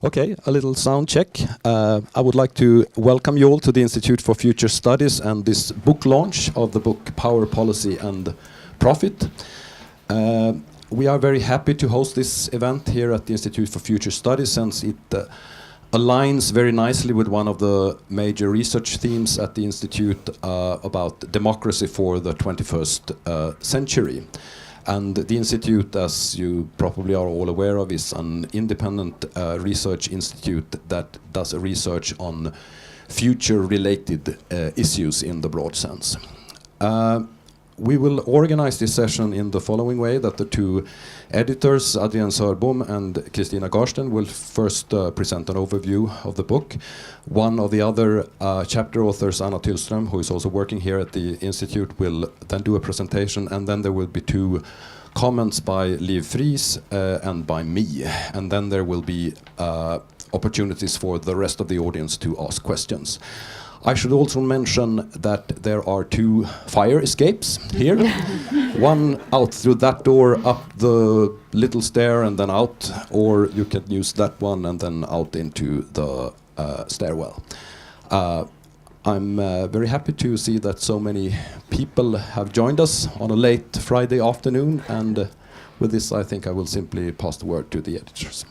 Okay, a little sound check. I would like to welcome you all to the Institute for Future Studies and this book launch of the book Power, Policy and Profit. We are very happy to host this event here at the Institute for Future Studies since it aligns very nicely with one of the major research themes at the Institute about democracy for the 21st century. And the Institute, as you probably are all aware of, is an independent research institute that does a research on future-related issues in the broad sense. We will organize this session in the following way, that the two editors, Adrienne Sörbom and Christina Garsten, will first present an overview of the book. One of the other chapter authors, Tyllström, who is also working here at the Institute, will then do a presentation, and then there will be two comments by Liv Friis and by me. And then there will be opportunities for the rest of the audience to ask questions. I should also mention that there are two fire escapes here. One out through that door, up the little stair and then out, or you can use that one and then out into the stairwell. I'm very happy to see that so many people have joined us on a late Friday afternoon, and with this I think I will simply pass the word to the editors.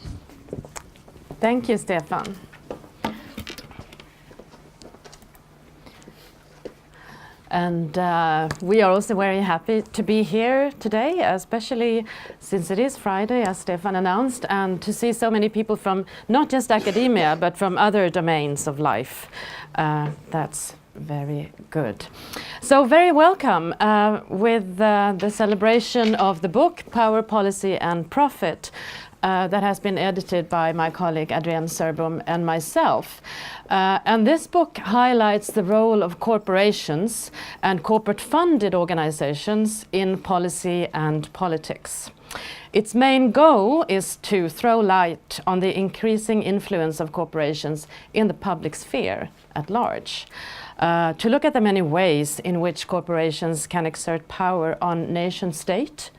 Thank you, Stefan. And we are also very happy to be here today, especially since it is Friday, as Stefan announced, and to see so many people from not just academia, but from other domains of life. That's very good. So very welcome with the celebration of the book, Power, Policy and Profit, that has been edited by my colleague Adrienne Sörbom and myself. And this book highlights the role of corporations and corporate-funded organizations in policy and politics. Its main goal is to throw light on the increasing influence of corporations in the public sphere at large. To look at the many ways in which corporations can exert power on nation-state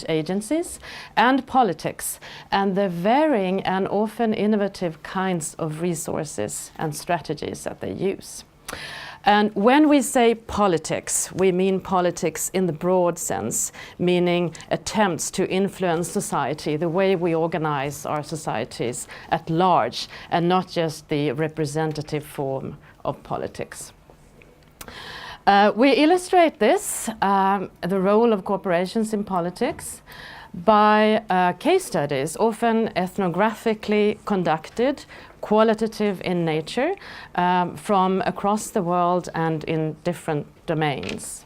agencies and politics, and the varying and often innovative kinds of resources and strategies that they use. And when we say politics, we mean politics in the broad sense, meaning attempts to influence society, the way we organize our societies at large, and not just the representative form of politics. We illustrate this, the role of corporations in politics, by case studies, often ethnographically conducted, qualitative in nature, from across the world and in different domains.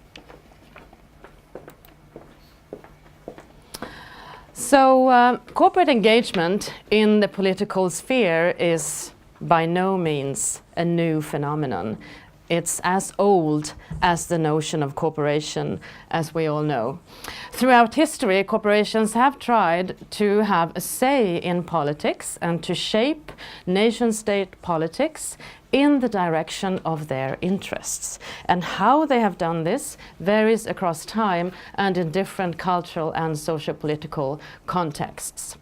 So corporate engagement in the political sphere is by no means a new phenomenon. It's as old as the notion of corporation, as we all know. Throughout history, corporations have tried to have a say in politics and to shape nation-state politics in the direction of their interests. And how they have done this varies across time and in different cultural and socio-political contexts.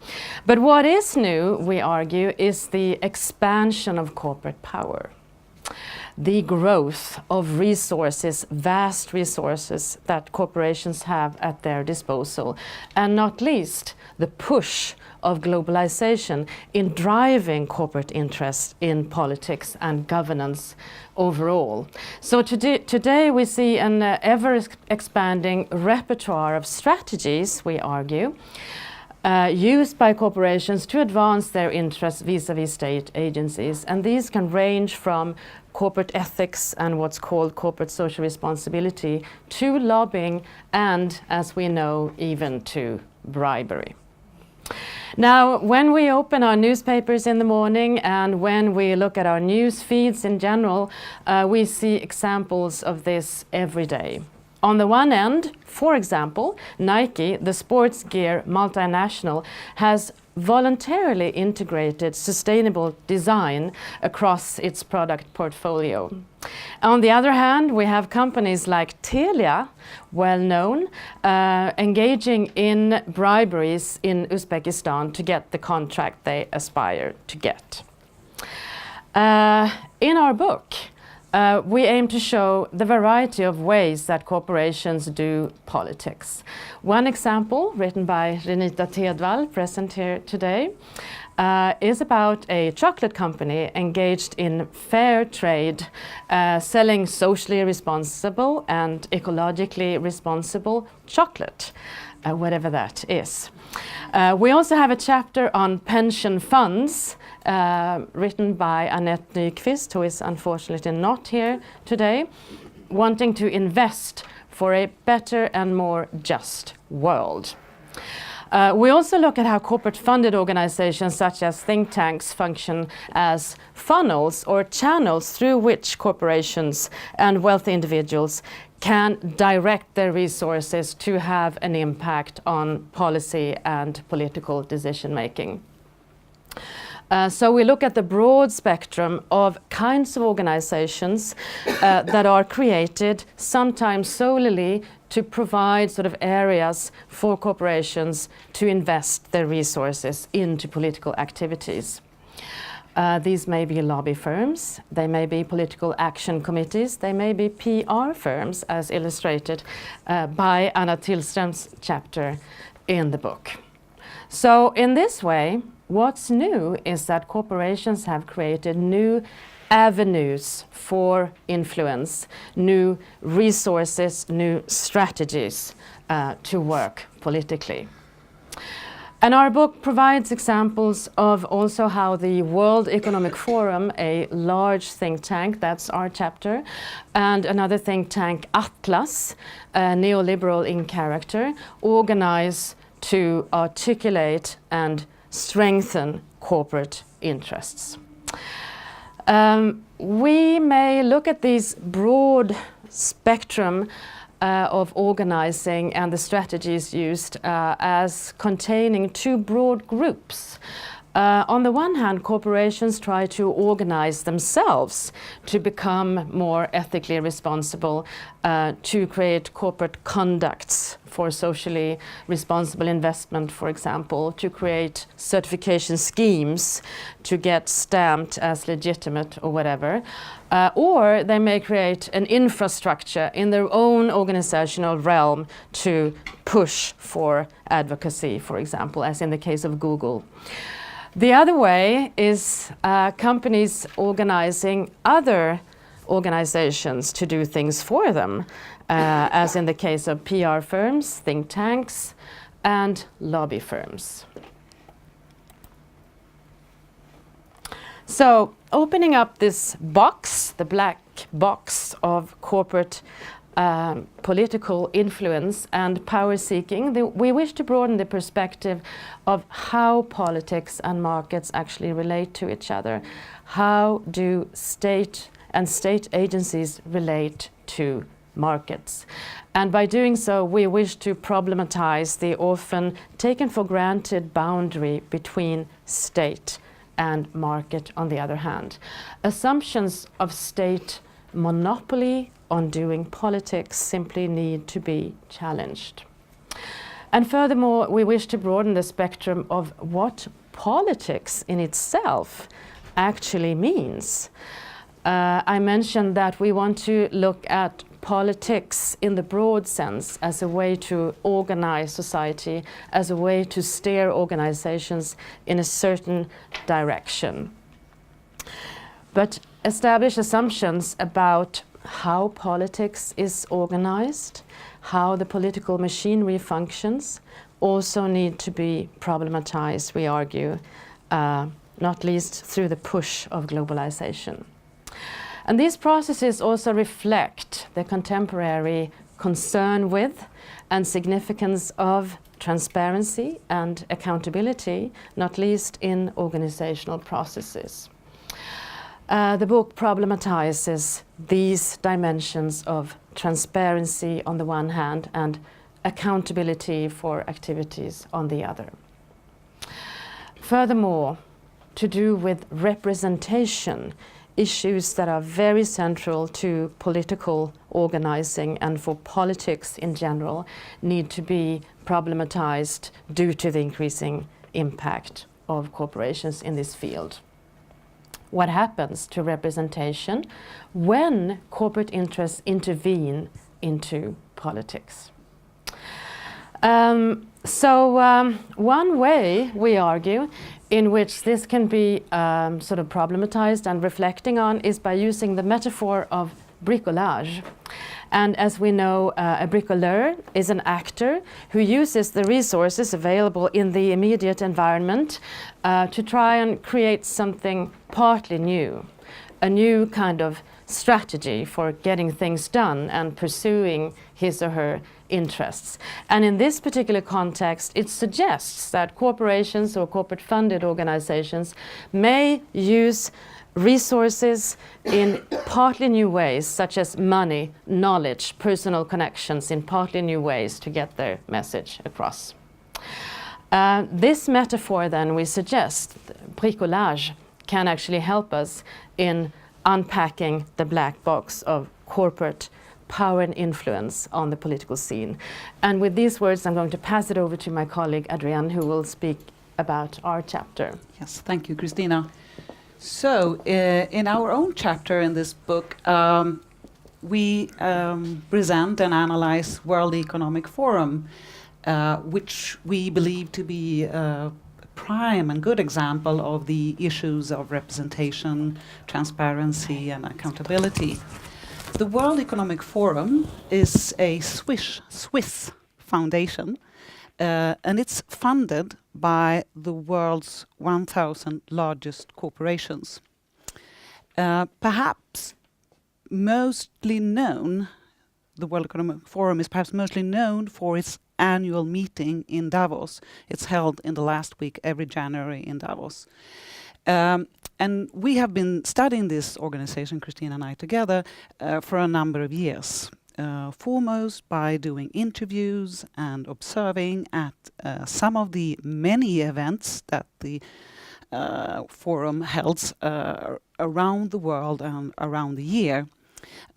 But what is new, we argue, is the expansion of corporate power. The growth of resources, vast resources that corporations have at their disposal, and not least the push of globalization in driving corporate interests in politics and governance overall. So today we see an ever-expanding repertoire of strategies, we argue, used by corporations to advance their interests vis-à-vis state agencies. And these can range from corporate ethics and what's called corporate social responsibility to lobbying and, as we know, even to bribery. Now, when we open our newspapers in the morning and when we look at our news feeds in general, we see examples of this every day. On the one end, for example, Nike, the sports gear multinational, has voluntarily integrated sustainable design across its product portfolio. On the other hand, we have companies like Telia, well known, engaging in briberies in Uzbekistan to get the contract they aspire to get. In our book, we aim to show the variety of ways that corporations do politics. One example, written by Renita Tedvall, present here today, is about a chocolate company engaged in fair trade, selling socially responsible and ecologically responsible chocolate, whatever that is. We also have a chapter on pension funds, written by Annette Nyqvist, who is unfortunately not here today, wanting to invest for a better and more just world. We also look at how corporate-funded organizations such as think tanks function as funnels or channels through which corporations and wealthy individuals can direct their resources to have an impact on policy and political decision-making. So we look at the broad spectrum of kinds of organizations that are created, sometimes solely to provide sort of areas for corporations to invest their resources into political activities. These may be lobby firms, they may be political action committees, they may be PR firms, as illustrated by Anna Tyllström's chapter in the book. So in this way, what's new is that corporations have created new avenues for influence, new resources, new strategies to work politically. And our book provides examples of also how the World Economic Forum, a large think tank, that's our chapter, and another think tank, Atlas, neoliberal in character, organize to articulate and strengthen corporate interests. We may look at these broad spectrum of organizing and the strategies used as containing two broad groups. On the one hand, corporations try to organize themselves to become more ethically responsible, to create corporate conducts for socially responsible investment, for example, to create certification schemes to get stamped as legitimate or whatever. Or they may create an infrastructure in their own organizational realm to push for advocacy, for example, as in the case of Google. The other way is companies organizing other organizations to do things for them, as in the case of PR firms, think tanks, and lobby firms. So, opening up this box, the black box of corporate political influence and power seeking, we wish to broaden the perspective of how politics and markets actually relate to each other. How do state and state agencies relate to markets? And by doing so, we wish to problematize the often taken for granted boundary between state and market on the other hand. Assumptions of state monopoly on doing politics simply need to be challenged. And furthermore, we wish to broaden the spectrum of what politics in itself actually means. I mentioned that we want to look at politics in the broad sense as a way to organize society, as a way to steer organizations in a certain direction. But establish assumptions about how politics is organized, how the political machinery functions, also need to be problematized, we argue, not least through the push of globalization. And these processes also reflect the contemporary concern with and significance of transparency and accountability, not least in organizational processes. The book problematizes these dimensions of transparency on the one hand and accountability for activities on the other. Furthermore, to do with representation, issues that are very central to political organizing and for politics in general need to be problematized due to the increasing impact of corporations in this field. What happens to representation when corporate interests intervene into politics? One way, we argue, in which this can be sort of problematized and reflecting on is by using the metaphor of bricolage. And as we know, a bricoleur is an actor who uses the resources available in the immediate environment to try and create something partly new, a new kind of strategy for getting things done and pursuing his or her interests. And in this particular context, it suggests that corporations or corporate funded organizations may use resources in partly new ways, such as money, knowledge, personal connections, in partly new ways to get their message across. This metaphor, then, we suggest, bricolage, can actually help us in unpacking the black box of corporate power and influence on the political scene. And with these words, I'm going to pass it over to my colleague Adrienne, who will speak about our chapter. Yes, thank you, Christina. So, in our own chapter in this book, we present and analyze World Economic Forum, which we believe to be a prime and good example of the issues of representation, transparency, and accountability. The World Economic Forum is a Swiss foundation, and it's funded by the world's 1,000 largest corporations. Perhaps mostly known, the World Economic Forum is perhaps mostly known for its annual meeting in Davos. It's held in the last week every January in Davos. And we have been studying this organization, Christina and I together, for a number of years. Foremost by doing interviews and observing at some of the many events that the forum holds around the world and around the year,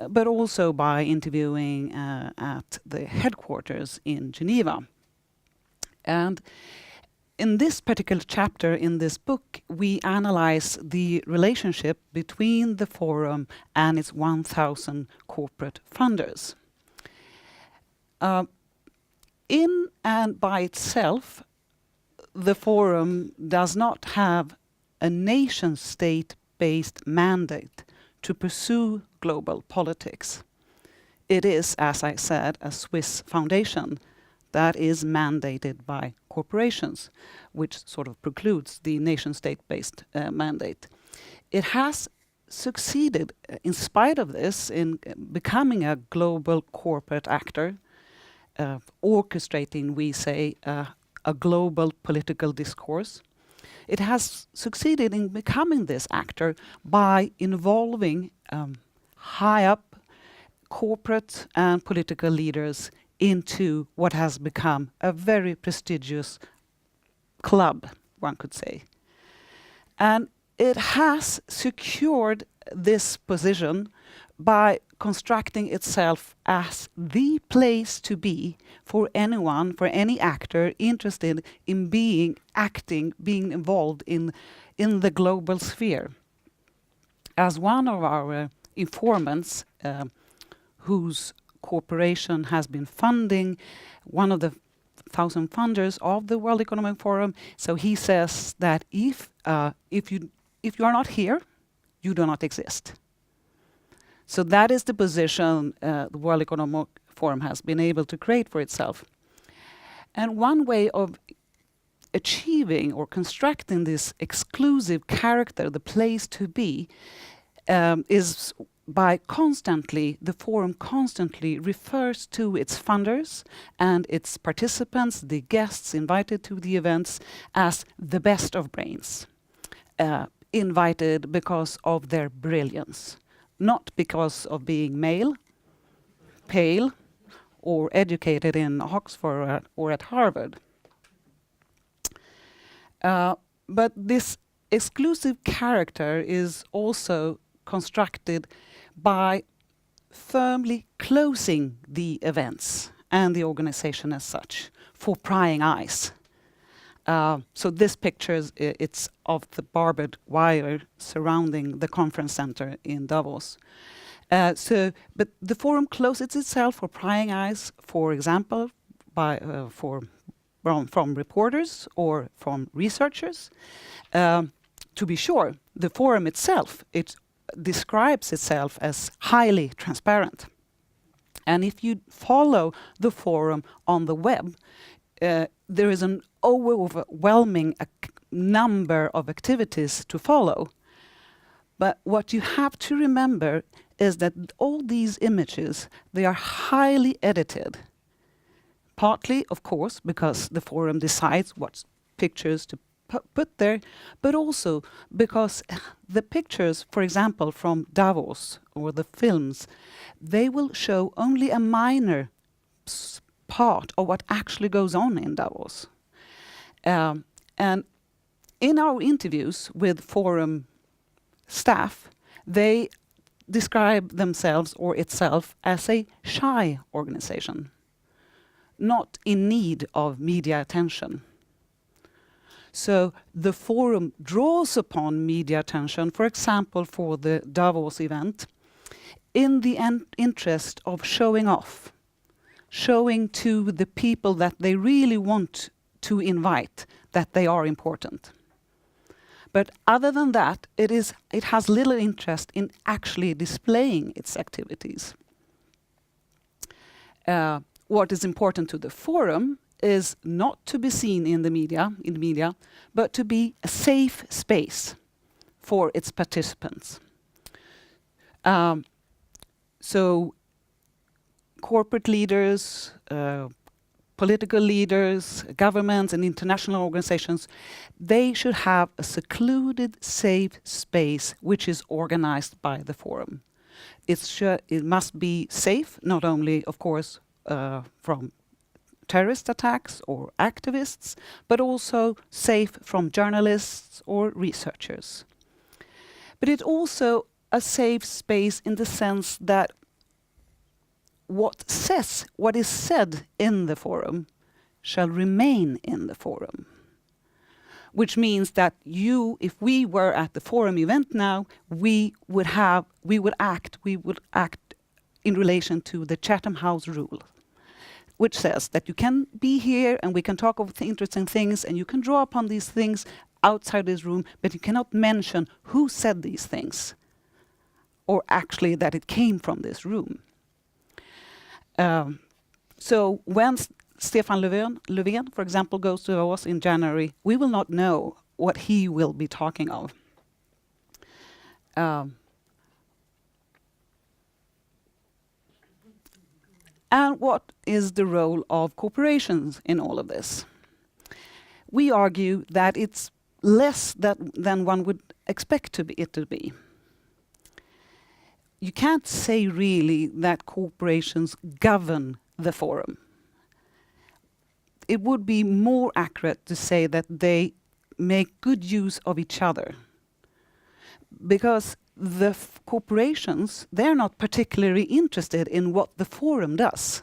but also by interviewing at the headquarters in Geneva. And in this particular chapter in this book, we analyze the relationship between the forum and its 1,000 corporate funders. In and by itself, the forum does not have a nation-state-based mandate to pursue global politics. It is, as I said, a Swiss foundation that is mandated by corporations, which sort of precludes the nation-state-based mandate. It has succeeded, in spite of this, in becoming a global corporate actor, orchestrating, we say, a global political discourse. It has succeeded in becoming this actor by involving high-up corporate and political leaders into what has become a very prestigious club, one could say. And it has secured this position by constructing itself as the place to be for anyone, for any actor interested in being involved in the global sphere. As one of our informants, whose corporation has been funding one of the 1,000 funders of the World Economic Forum, so he says that if you are not here, you do not exist. So that is the position the World Economic Forum has been able to create for itself. And one way of achieving or constructing this exclusive character, the place to be, is by the forum constantly refers to its funders and its participants, the guests invited to the events, as the best of brains. invited because of their brilliance, not because of being male, pale, or educated in Oxford or at Harvard. But this exclusive character is also constructed by firmly closing the events and the organization as such for prying eyes. So this picture, it's of the barbed wire surrounding the conference center in Davos. But the forum closes itself for prying eyes, for example, from reporters or from researchers. To be sure, the forum itself, it describes itself as highly transparent. And if you follow the forum on the web, there is an overwhelming number of activities to follow. But what you have to remember is that all these images, they are highly edited. Partly, of course, because the forum decides what pictures to put there, but also because the pictures, for example, from Davos or the films, they will show only a minor part of what actually goes on in Davos. And in our interviews with forum staff, they describe themselves or itself as a shy organization, not in need of media attention. So the forum draws upon media attention, for example, for the Davos event, in the interest of showing off, showing to the people that they really want to invite that they are important. But other than that, it has little interest in actually displaying its activities. What is important to the forum is not to be seen in the media, but to be a safe space for its participants. So corporate leaders, political leaders, governments and international organizations, they should have a secluded, safe space which is organized by the forum. It must be safe, not only, of course, from terrorist attacks or activists, but also safe from journalists or researchers. But it's also a safe space in the sense that what is said in the forum shall remain in the forum. Which means that if we were at the forum event now, we would act in relation to the Chatham House rule, which says that you can be here and we can talk about interesting things and you can draw upon these things outside this room, but you cannot mention who said these things or actually that it came from this room. So when Stefan Löfven, for example, goes to Davos in January, we will not know what he will be talking of. And what is the role of corporations in all of this? We argue that it's less than one would expect it to be. You can't say really that corporations govern the forum. It would be more accurate to say that they make good use of each other. Because the corporations, they're not particularly interested in what the forum does.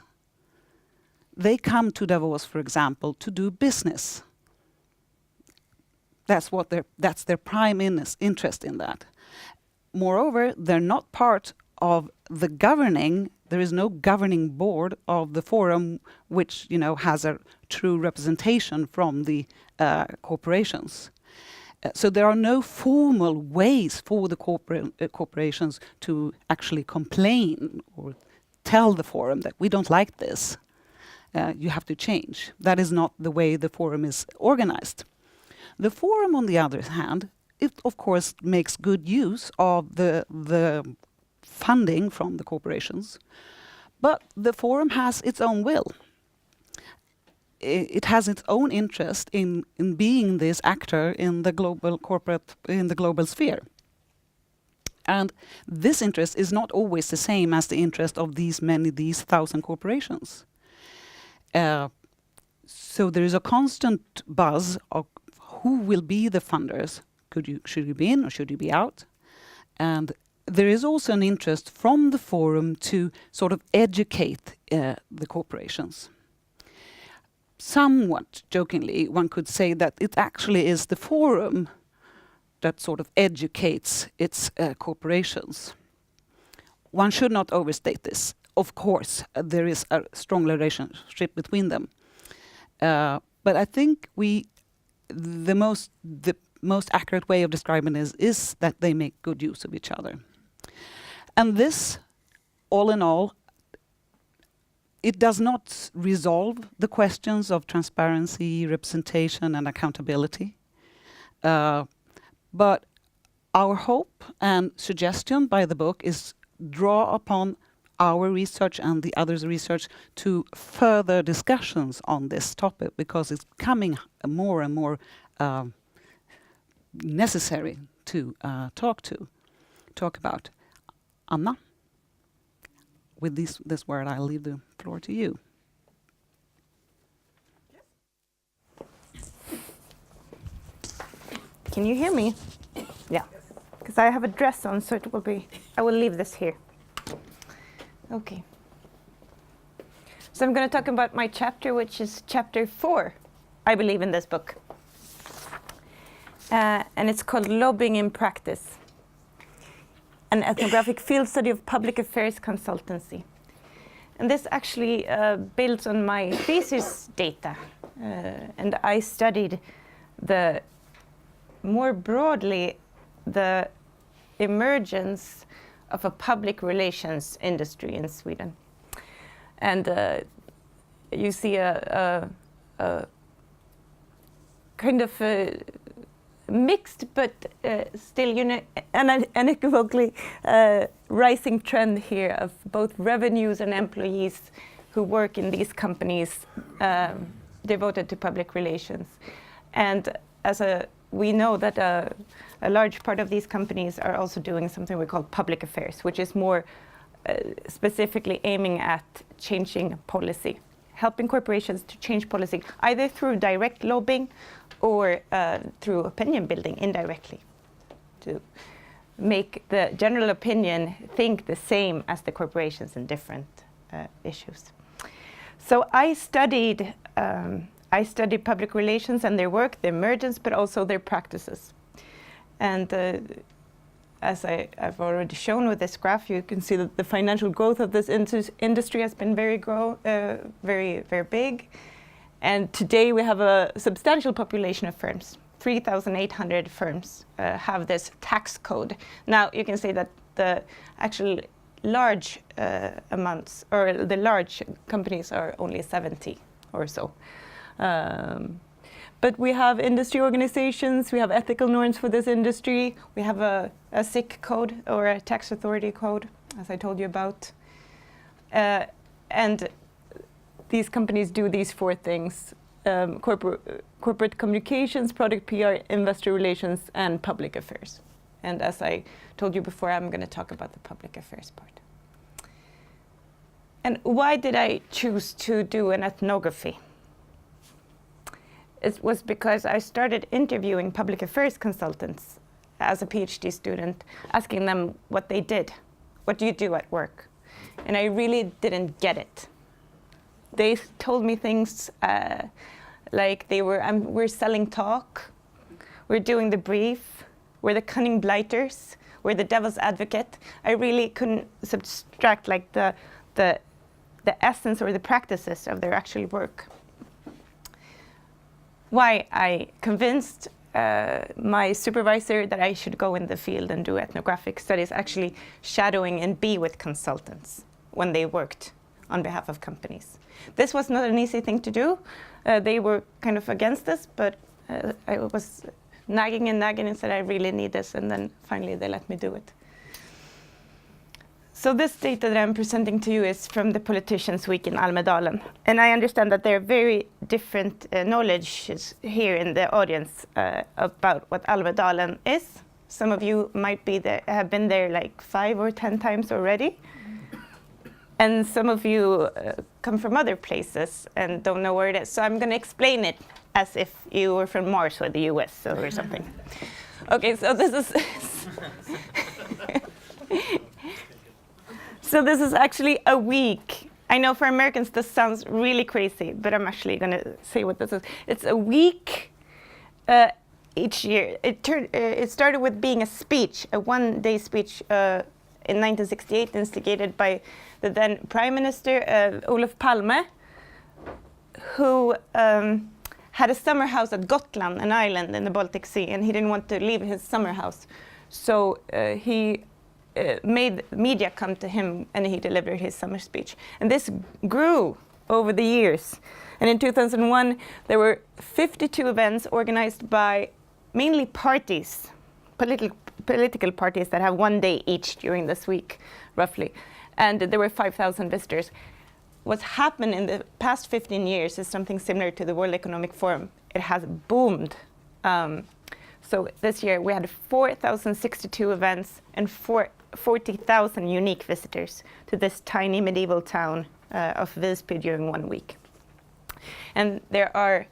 They come to Davos, for example, to do business. That's their prime interest in that. Moreover, they're not part of the governing. There is no governing board of the forum which has a true representation from the corporations. So there are no formal ways for the corporations to actually complain or tell the forum that we don't like this. You have to change. That is not the way the forum is organized. The forum, on the other hand, it of course makes good use of the funding from the corporations, but the forum has its own will. it has its own interest in being this actor in the global global sphere. And this interest is not always the same as the interest of these 1,000 corporations. So there is a constant buzz of who will be the funders. Should you be in or should you be out? And there is also an interest from the forum to sort of educate the corporations. Somewhat jokingly, one could say that it actually is the forum that sort of educates its corporations. One should not overstate this. Of course, there is a strong relationship between them. But I think the most accurate way of describing this is that they make good use of each other. And this, all in all, it does not resolve the questions of transparency, representation, and accountability. But our hope and suggestion by the book is draw upon our research and the others' research to further discussions on this topic, because it's becoming more and more necessary to talk about. Anna, with this word, I'll leave the floor to you. Can you hear me? Yeah, because I have a dress on, so it will be. I will leave this here. Okay. So I'm going to talk about my chapter, which is chapter 4, I believe, in this book. And it's called Lobbying in Practice, an ethnographic field study of public affairs consultancy. And this actually builds on my thesis data. And I studied more broadly the emergence of a public relations industry in Sweden. And you see a kind of mixed but still unequivocally rising trend here of both revenues and employees who work in these companies devoted to public relations. And we know that a large part of these companies are also doing something we call public affairs, which is more specifically aiming at changing policy, helping corporations to change policy, either through direct lobbying or through opinion building indirectly, to make the general opinion think the same as the corporations in different issues. So I studied public relations and their work, their emergence, but also their practices. And as I've already shown with this graph, you can see that the financial growth of this industry has been very, very big. And today we have a substantial population of firms. 3,800 firms have this tax code. Now you can say that the actual large amounts, or the large companies, are only 70 or so. But we have industry organizations, we have ethical norms for this industry, we have a SIC code, or a tax authority code, as I told you about. And these companies do these 4 things: corporate communications, product PR, investor relations, and public affairs. And as I told you before, I'm going to talk about the public affairs part. And why did I choose to do an ethnography? It was because I started interviewing public affairs consultants as a PhD student, asking them what they did. What do you do at work? And I really didn't get it. They told me things like we're selling talk, we're doing the brief, we're the cunning blighters, we're the devil's advocate. I really couldn't subtract like the essence or the practices of their actual work. Why I convinced my supervisor that I should go in the field and do ethnographic studies, actually shadowing and be with consultants when they worked on behalf of companies. This was not an easy thing to do. They were kind of against this, but I was nagging and said I really need this, and then finally they let me do it. So this data that I'm presenting to you is from the Politicians Week in Almedalen. And I understand that there are very different knowledges here in the audience about what Almedalen is. Some of you might be there, have been there like 5 or 10 times already. And some of you come from other places and don't know where it is. So I'm going to explain it as if you were from Mars or the US or something. Okay, so this is so this is actually a week. I know for Americans this sounds really crazy, but I'm actually going to say what this is. It's a week each year. It started with being a speech, a one-day speech in 1968, instigated by the then Prime Minister Olof Palme, who had a summer house at Gotland, an island in the Baltic Sea, and he didn't want to leave his summer house. So he made media come to him, and he delivered his summer speech. And this grew over the years. And in 2001, there were 52 events organized by mainly parties, political parties that have one day each during this week, roughly. And there were 5,000 visitors. What's happened in the past 15 years is something similar to the World Economic Forum. It has boomed. So this year we had 4,062 events and 40,000 unique visitors to this tiny medieval town of Visby during 1 week. And there are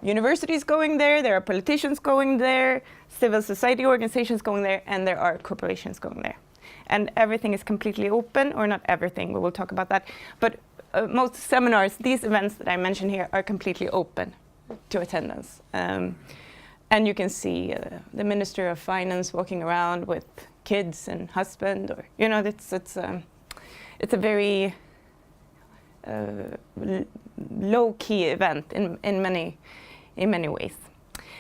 universities going there are politicians going there, civil society organizations going there, and there are corporations going there. And everything is completely open, or not everything, we will talk about that. But most seminars, these events that I mentioned here, are completely open to attendance. And you can see the Minister of Finance walking around with kids and husband, or it's a very low-key event in many ways.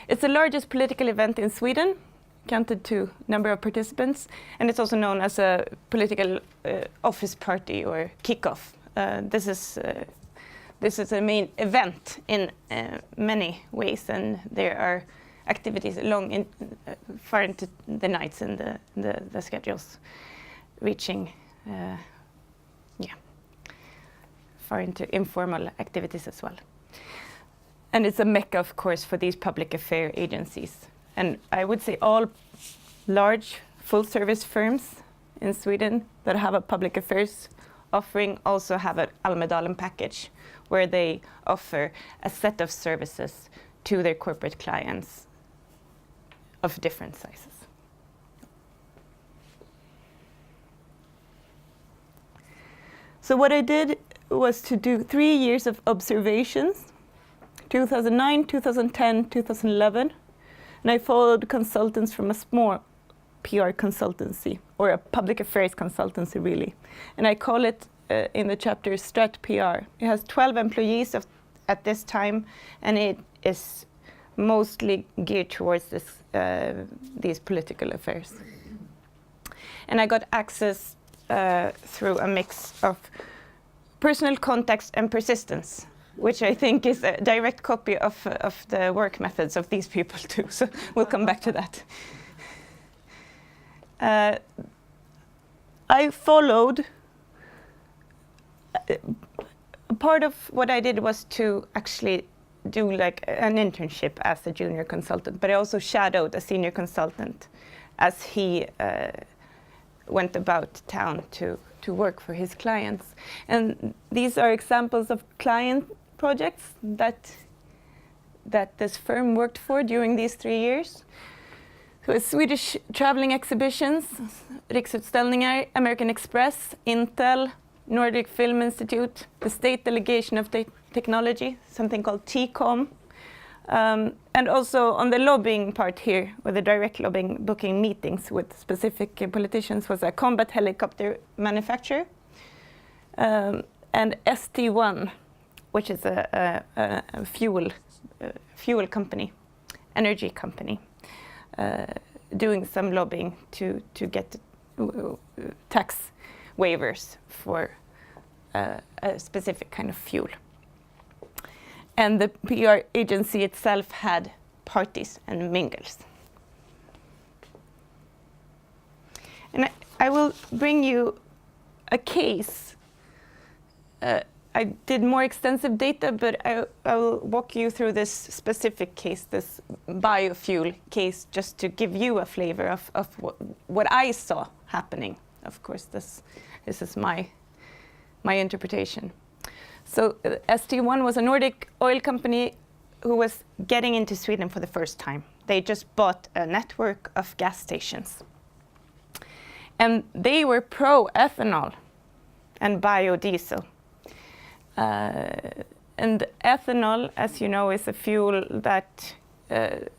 It's the largest political event in Sweden, counted to number of participants, and it's also known as a political office party or kickoff. This is a main event in many ways, and there are activities far into the nights and the schedules, reaching far into informal activities as well. And it's a mecca, of course, for these public affair agencies. And I would say all large full-service firms in Sweden that have a public affairs offering also have an Almedalen package, where they offer a set of services to their corporate clients of different sizes. So what I did was to do 3 years of observations, 2009, 2010, 2011. And I followed consultants from a small PR consultancy, or a public affairs consultancy, really. And I call it in the chapter Strat PR. It has 12 employees at this time, and it is mostly geared towards these political affairs. And I got access through a mix of personal contacts and persistence, which I think is a direct copy of the work methods of these people too. So we'll come back to that. I followed. Part of what I did was to actually do like an internship as a junior consultant, but I also shadowed a senior consultant as he went about town to work for his clients. And these are examples of client projects that this firm worked for during these 3 years. So Swedish traveling exhibitions, Riksutställningar, American Express, Intel, Nordic Film Institute, the State Delegation of Technology, something called TCOM, and also on the lobbying part here, with the direct lobbying, booking meetings with specific politicians, was a combat helicopter manufacturer, and ST1, which is a fuel company, energy company, doing some lobbying to get tax waivers for a specific kind of fuel. And the PR agency itself had parties and mingles. And I will bring you a case. I did more extensive data, but I will walk you through this specific case, this biofuel case, just to give you a flavor of what I saw happening. Of course, this is my interpretation. So ST1 was a Nordic oil company who was getting into Sweden for the first time. They just bought a network of gas stations. And they were pro-ethanol and biodiesel. And ethanol, as you know, is a fuel that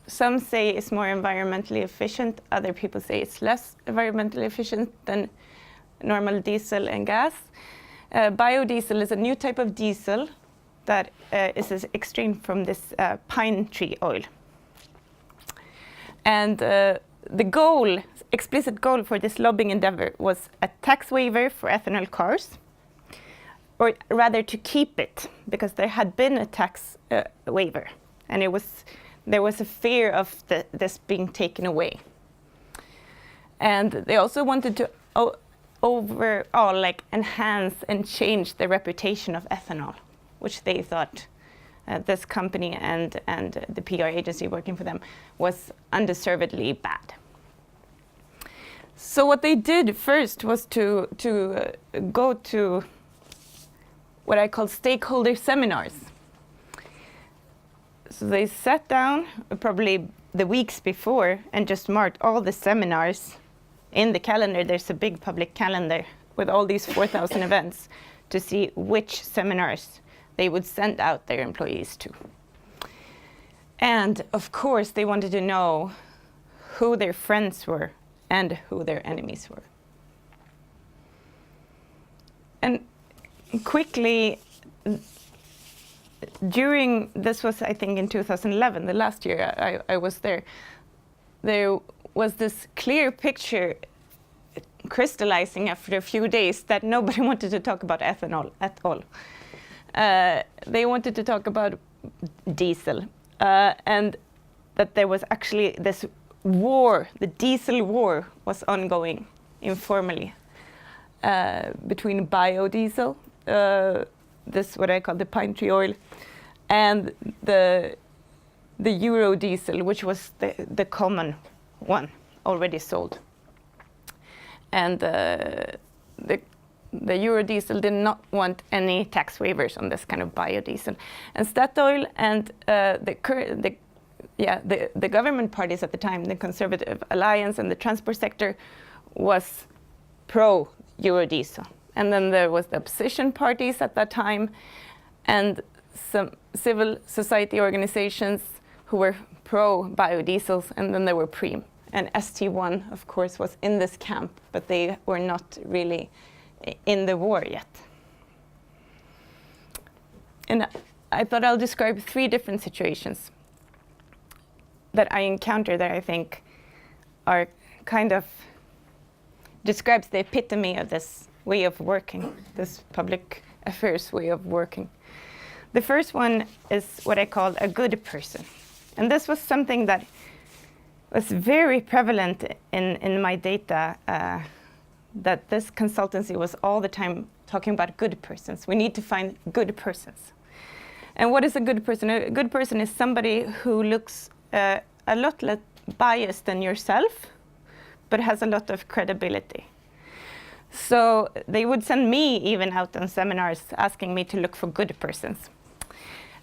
some say is more environmentally efficient. Other people say it's less environmentally efficient than normal diesel and gas. Biodiesel is a new type of diesel that is extracted from this pine tree oil. And the goal, explicit goal for this lobbying endeavor was a tax waiver for ethanol cars, or rather to keep it, because there had been a tax waiver, and there was a fear of this being taken away. And they also wanted to overall enhance and change the reputation of ethanol, which they thought this company and the PR agency working for them was undeservedly bad. So what they did first was to go to what I call stakeholder seminars. So they sat down probably the weeks before and just marked all the seminars in the calendar. There's a big public calendar with all these 4,000 events to see which seminars they would send out their employees to. And of course, they wanted to know who their friends were and who their enemies were. And quickly, during, this was I think in 2011, the last year I was there was this clear picture crystallizing after a few days that nobody wanted to talk about ethanol at all. They wanted to talk about diesel, and that there was actually this war, the diesel war was ongoing informally between biodiesel, this what I call the pine tree oil, and the Eurodiesel, which was the common one already sold. And the Eurodiesel did not want any tax waivers on this kind of biodiesel. And Statoil and the government parties at the time, the Conservative Alliance and the transport sector, was pro-Eurodiesel. And then there was the opposition parties at that time and some civil society organizations who were pro-biodiesels, and then there were PREEM. And ST1, of course, was in this camp, but they were not really in the war yet. And I thought I'll describe 3 different situations that I encountered that I think are kind of describes the epitome of this way of working, this public affairs way of working. The first one is what I call a good person. And this was something that was very prevalent in my data, that this consultancy was all the time talking about good persons. We need to find good persons. And what is a good person? A good person is somebody who looks a lot less biased than yourself, but has a lot of credibility. So they would send me even out on seminars asking me to look for good persons.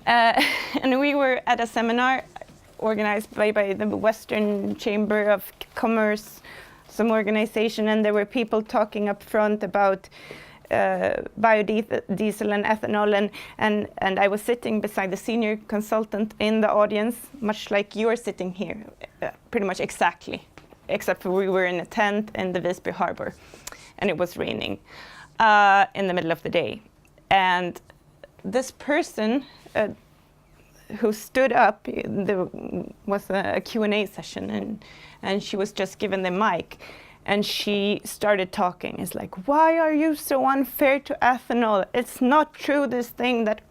And we were at a seminar organized by the Western Chamber of Commerce, some organization, and there were people talking up front about biodiesel and ethanol, and I was sitting beside the senior consultant in the audience, much like you're sitting here, pretty much exactly, except for we were in a tent in the Visby harbor, and it was raining in the middle of the day. And this person who stood up, there was a Q&A session, and she was just given the mic, and she started talking. It's like, why are you so unfair to ethanol? It's not true, this thing that...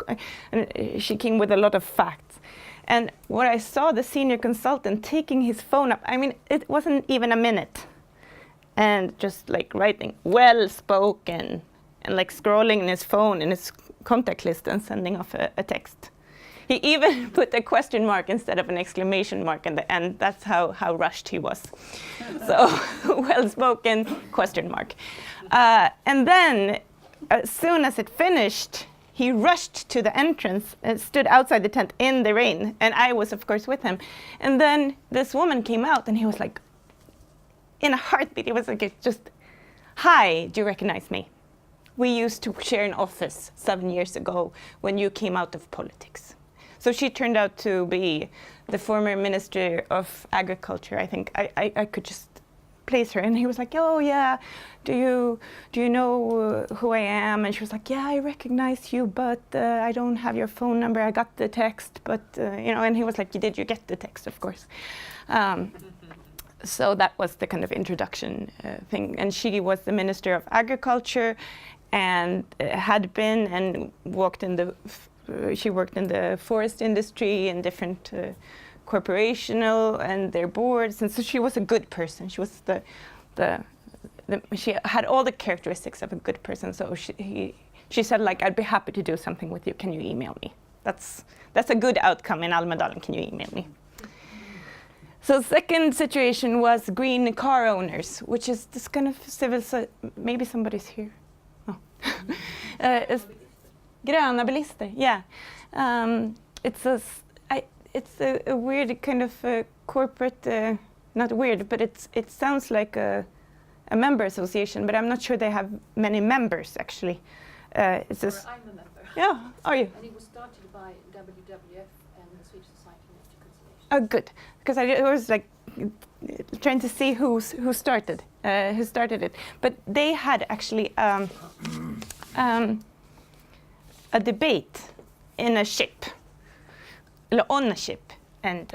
And she came with a lot of facts. And what I saw the senior consultant taking his phone up, I mean, it wasn't even a minute. and just like writing well spoken and like scrolling in his phone in his contact list and sending off a text. He even put a question mark instead of an exclamation mark in the end. That's how rushed he was. So well spoken question mark. And then as soon as it finished, he rushed to the entrance and stood outside the tent in the rain. And I was, of course, with him. And then this woman came out, and he was like, in a heartbeat, he was like, just, "Hi, do you recognize me? We used to share an office 7 years ago when you came out of politics." So she turned out to be the former Minister of Agriculture. I think I could just place her. And he was like, "Oh, yeah, do you know who I am?" And she was like, "Yeah, I recognize you, but I don't have your phone number. I got the text, but, you know," and he was like, "Did you get the text?" Of course. So that was the kind of introduction thing. And she was the Minister of Agriculture and had been and she worked in the forest industry in different corporational and their boards. And so she was a good person. She was she had all the characteristics of a good person. So she said, like, "I'd be happy to do something with you. Can you email me?" That's a good outcome in Almedalen. Can you email me? So the second situation was green car owners, which is this kind of maybe somebody's here. Oh. Gröna bilister, yeah. It's a weird kind of corporate, not weird, but it sounds like a member association, but I'm not sure they have many members actually. It's just, I'm a member. Yeah, are you? And it was started by WWF and the Swedish Society of Nature Conservation. Oh, good, because I was like trying to see who started it, but they had actually a debate in a ship, on a ship, and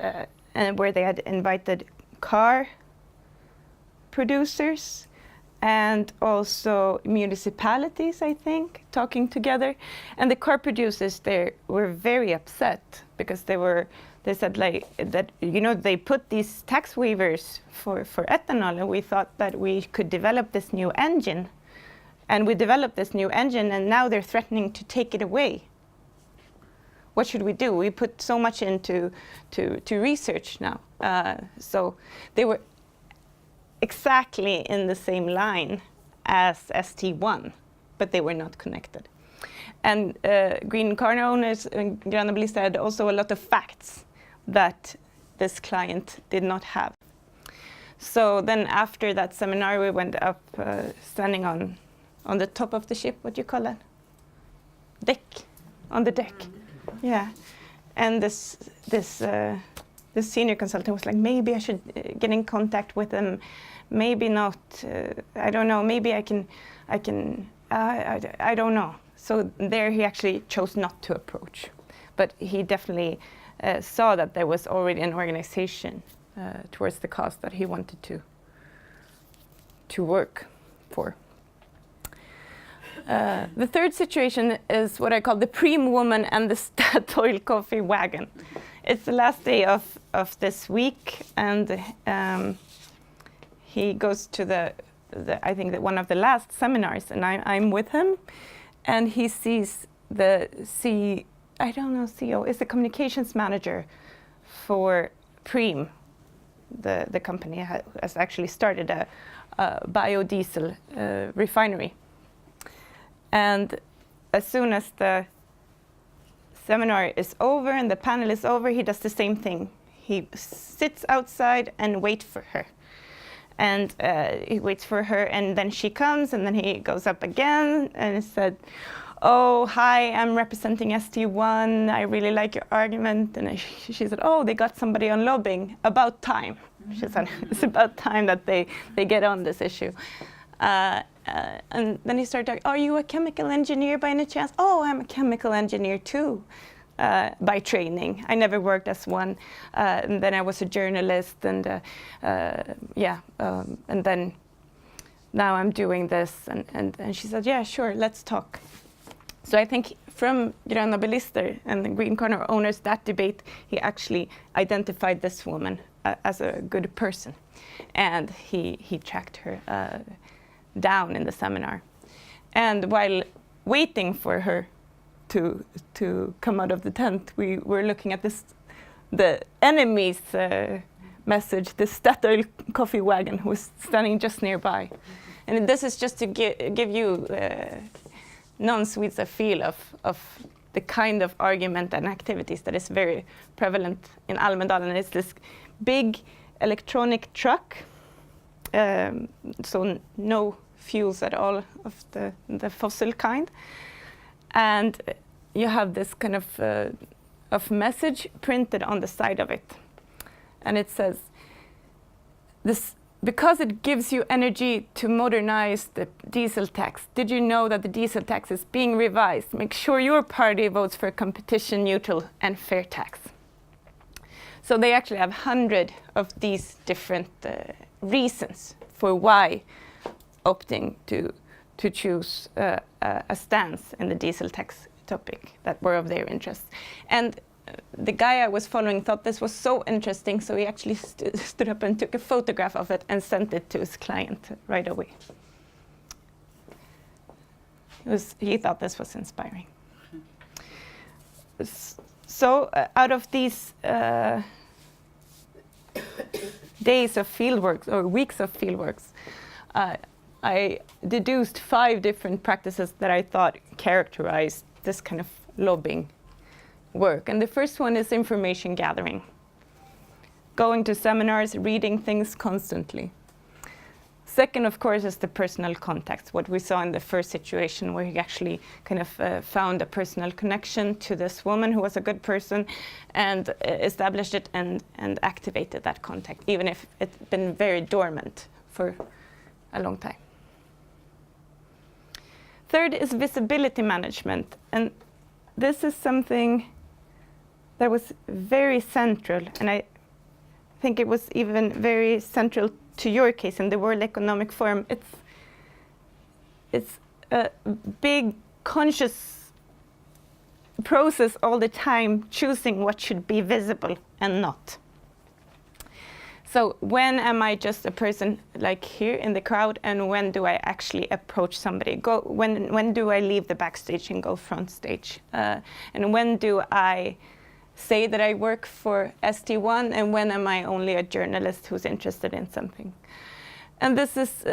where they had invited car producers and also municipalities, I think, talking together. And the car producers there were very upset because they said like that, you know, they put these tax waivers for ethanol, and we thought that we could develop this new engine. And we developed this new engine, and now they're threatening to take it away. What should we do? We put so much into research now. So they were exactly in the same line as ST1, but they were not connected. And green car owners and Gröna bilister had also a lot of facts that this client did not have. So then after that seminar, we went up standing on the top of the ship, what do you call that? Deck, on the deck. Yeah, and this senior consultant was like, maybe I should get in contact with them, maybe not. I don't know. Maybe I can. I don't know. So there, he actually chose not to approach, but he definitely saw that there was already an organization towards the cause that he wanted to work for. The third situation is what I call the Preem woman and the Statoil coffee wagon. It's the last day of this week, and he goes to I think that one of the last seminars, and I'm with him, and he sees the CEO is the communications manager for Preem. The company has actually started a biodiesel refinery. And as soon as the seminar is over and the panel is over, he does the same thing. He sits outside and waits for her. And he waits for her, and then she comes, and then he goes up again and he said, "Oh, hi, I'm representing ST1. I really like your argument." And she said, "Oh, they got somebody on lobbying. About time." She said, "It's about time that they get on this issue." And then he started talking, "Are you a chemical engineer by any chance?" "Oh, I'm a chemical engineer too, by training. I never worked as one. And then I was a journalist, and and then now I'm doing this." And she said, "Yeah, sure, let's talk." So I think from Gröna Bilister and the Green Corner owners, that debate, he actually identified this woman as a good person. And he tracked her down in the seminar. And while waiting for her to come out of the tent, we were looking at the enemy's message, the Statoil coffee wagon was standing just nearby. And this is just to give you non-Swedes a feel of the kind of argument and activities that is very prevalent in Almedalen. It's this big electronic truck, so no fuels at all of the fossil kind. And you have this kind of message printed on the side of it. And it says, this, because it gives you energy to modernize the diesel tax. Did you know that the diesel tax is being revised? Make sure your party votes for a competition neutral and fair tax. So they actually have 100 of these different reasons for why opting to choose a stance in the diesel tax topic that were of their interest. And the guy I was following thought this was so interesting, so he actually stood up and took a photograph of it and sent it to his client right away. He thought this was inspiring. So out of these days of fieldwork or weeks of fieldworks, I deduced 5 different practices that I thought characterized this kind of lobbying work. And the first one is information gathering. Going to seminars, reading things constantly. Second, of course, is the personal contact, what we saw in the first situation where he actually kind of found a personal connection to this woman who was a good person and established it and activated that contact, even if it's been very dormant for a long time. Third is visibility management. And this is something that was very central, and I think it was even very central to your case in the World Economic Forum. It's a big conscious process all the time, choosing what should be visible and not. So when am I just a person like here in the crowd, and when do I actually approach somebody? When do I leave the backstage and go front stage? And when do I say that I work for ST1, and when am I only a journalist who's interested in something? And this is,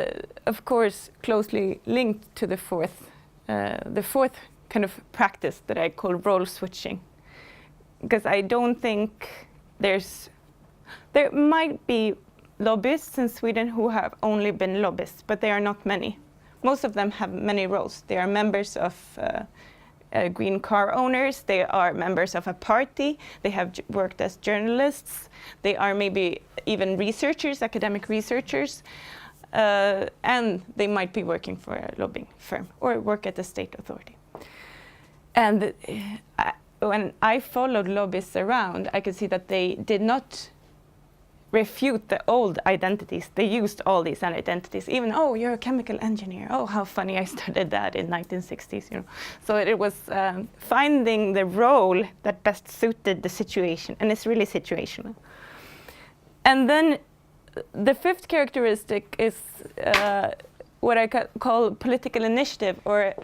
of course, closely linked to the fourth kind of practice that I call role switching. Because I don't think there might be lobbyists in Sweden who have only been lobbyists, but they are not many. Most of them have many roles. They are members of green car owners, they are members of a party, they have worked as journalists, they are maybe even researchers, academic researchers, and they might be working for a lobbying firm or work at the state authority. And when I followed lobbyists around, I could see that they did not refute the old identities. They used all these identities, even, oh, you're a chemical engineer. Oh, how funny, I studied that in 1960s, you know. So it was finding the role that best suited the situation, and it's really situational. And then the fifth characteristic is what I call political initiative or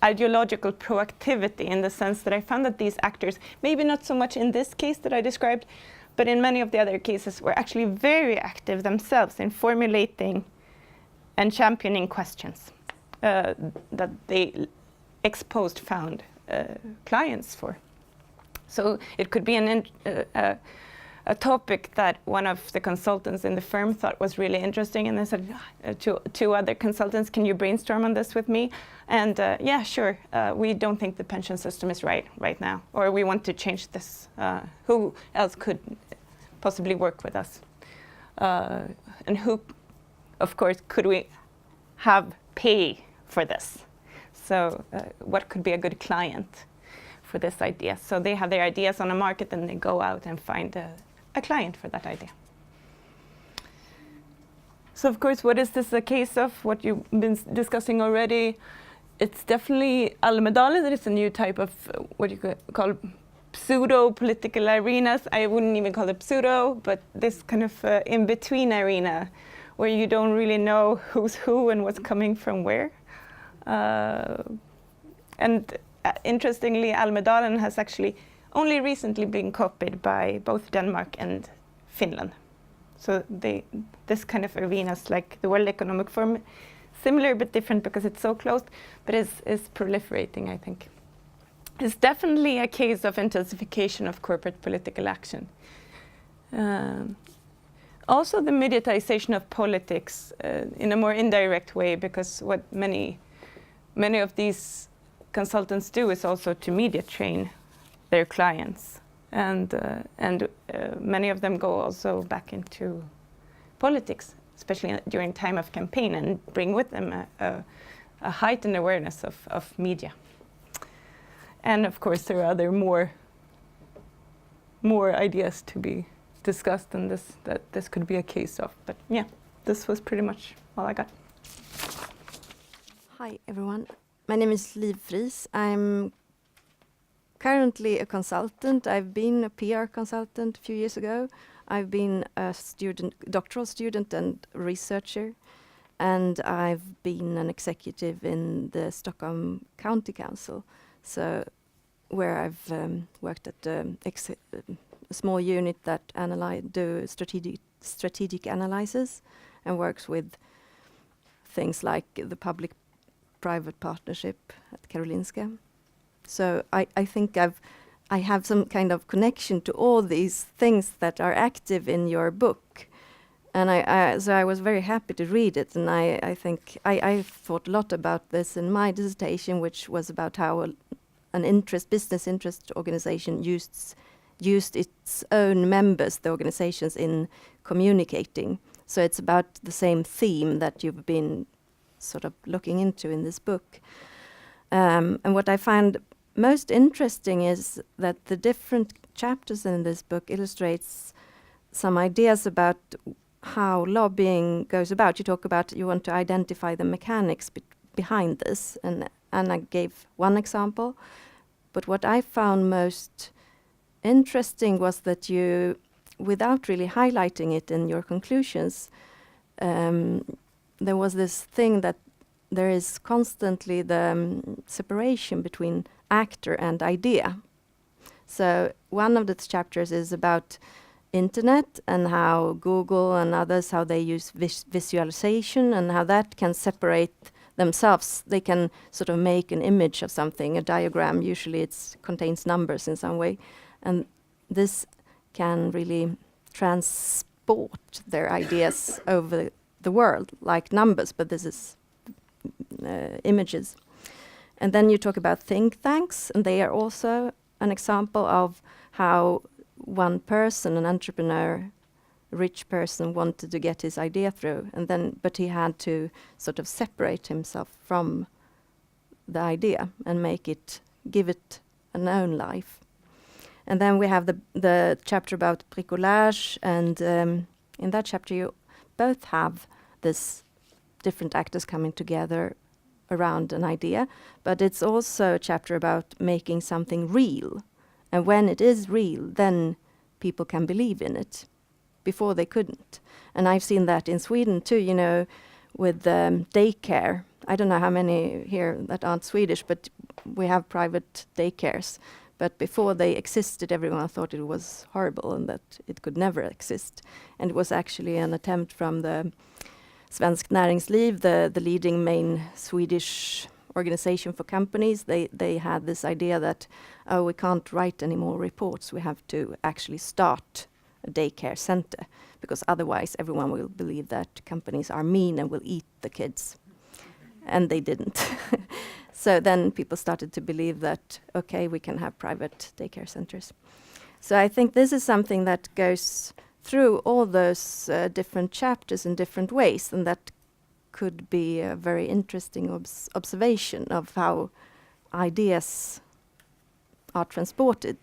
ideological proactivity, in the sense that I found that these actors, maybe not so much in this case that I described, but in many of the other cases were actually very active themselves in formulating and championing questions that they found clients for. So it could be a topic that one of the consultants in the firm thought was really interesting, and they said to 2 other consultants, can you brainstorm on this with me? And yeah, sure, we don't think the pension system is right now, or we want to change this. Who else could possibly work with us? And who, of course, could we have pay for this? So what could be a good client for this idea? So they have their ideas on a market, and they go out and find a client for that idea. So of course, what is this a case of? What you've been discussing already it's definitely Almedalen. There is a new type of what you could call pseudo-political arenas. I wouldn't even call it pseudo, but this kind of in-between arena where you don't really know who's who and what's coming from where. And interestingly, Almedalen has actually only recently been copied by both Denmark and Finland. So this kind of arenas, like the World Economic Forum, similar but different because it's so close, but is proliferating, I think. It's definitely a case of intensification of corporate political action. Also the mediatization of politics in a more indirect way, because what many of these consultants do is also to media train their clients. And many of them go also back into politics, especially during time of campaign, and bring with them a heightened awareness of media. And of course, there are other more ideas to be discussed, and this could be a case of. But yeah, this was pretty much all I got. Hi everyone, my name is Liv Friis. I'm currently a consultant. I've been a PR consultant a few years ago. I've been a doctoral student and researcher, and I've been an executive in the Stockholm County Council, so where I've worked at a small unit that do strategic analysis and works with things like the public-private partnership at Karolinska. So I think I have some kind of connection to all these things that are active in your book, and so I was very happy to read it. And I think I thought a lot about this in my dissertation, which was about how an business interest organization used its own members, the organizations, in communicating. So it's about the same theme that you've been sort of looking into in this book. And what I find most interesting is that the different chapters in this book illustrates some ideas about how lobbying goes about. You talk about you want to identify the mechanics behind this, and Anna gave one example. But what I found most interesting was that you, without really highlighting it in your conclusions, there was this thing that there is constantly the separation between actor and idea. So one of the chapters is about internet and how Google and others, how they use visualization and how that can separate themselves. They can sort of make an image of something, a diagram. Usually it contains numbers in some way. And this can really transport their ideas over the world, like numbers, but this is images. And then you talk about think tanks, and they are also an example of how one person, an entrepreneur, rich person, wanted to get his idea through, but he had to sort of separate himself from the idea and give it an own life. And then we have the chapter about bricolage, and in that chapter you both have this different actors coming together around an idea, but it's also a chapter about making something real. And when it is real, then people can believe in it. Before they couldn't. And I've seen that in Sweden too, with daycare. I don't know how many here that aren't Swedish, but we have private daycares. But before they existed, everyone thought it was horrible and that it could never exist. And it was actually an attempt from the Svensk Näringsliv, the leading main Swedish organization for companies. They had this idea that, we can't write any more reports. We have to actually start a daycare center, because otherwise everyone will believe that companies are mean and will eat the kids. And they didn't. So then people started to believe that, okay, we can have private daycare centers. So I think this is something that goes through all those different chapters in different ways, and that could be a very interesting observation of how ideas are transported.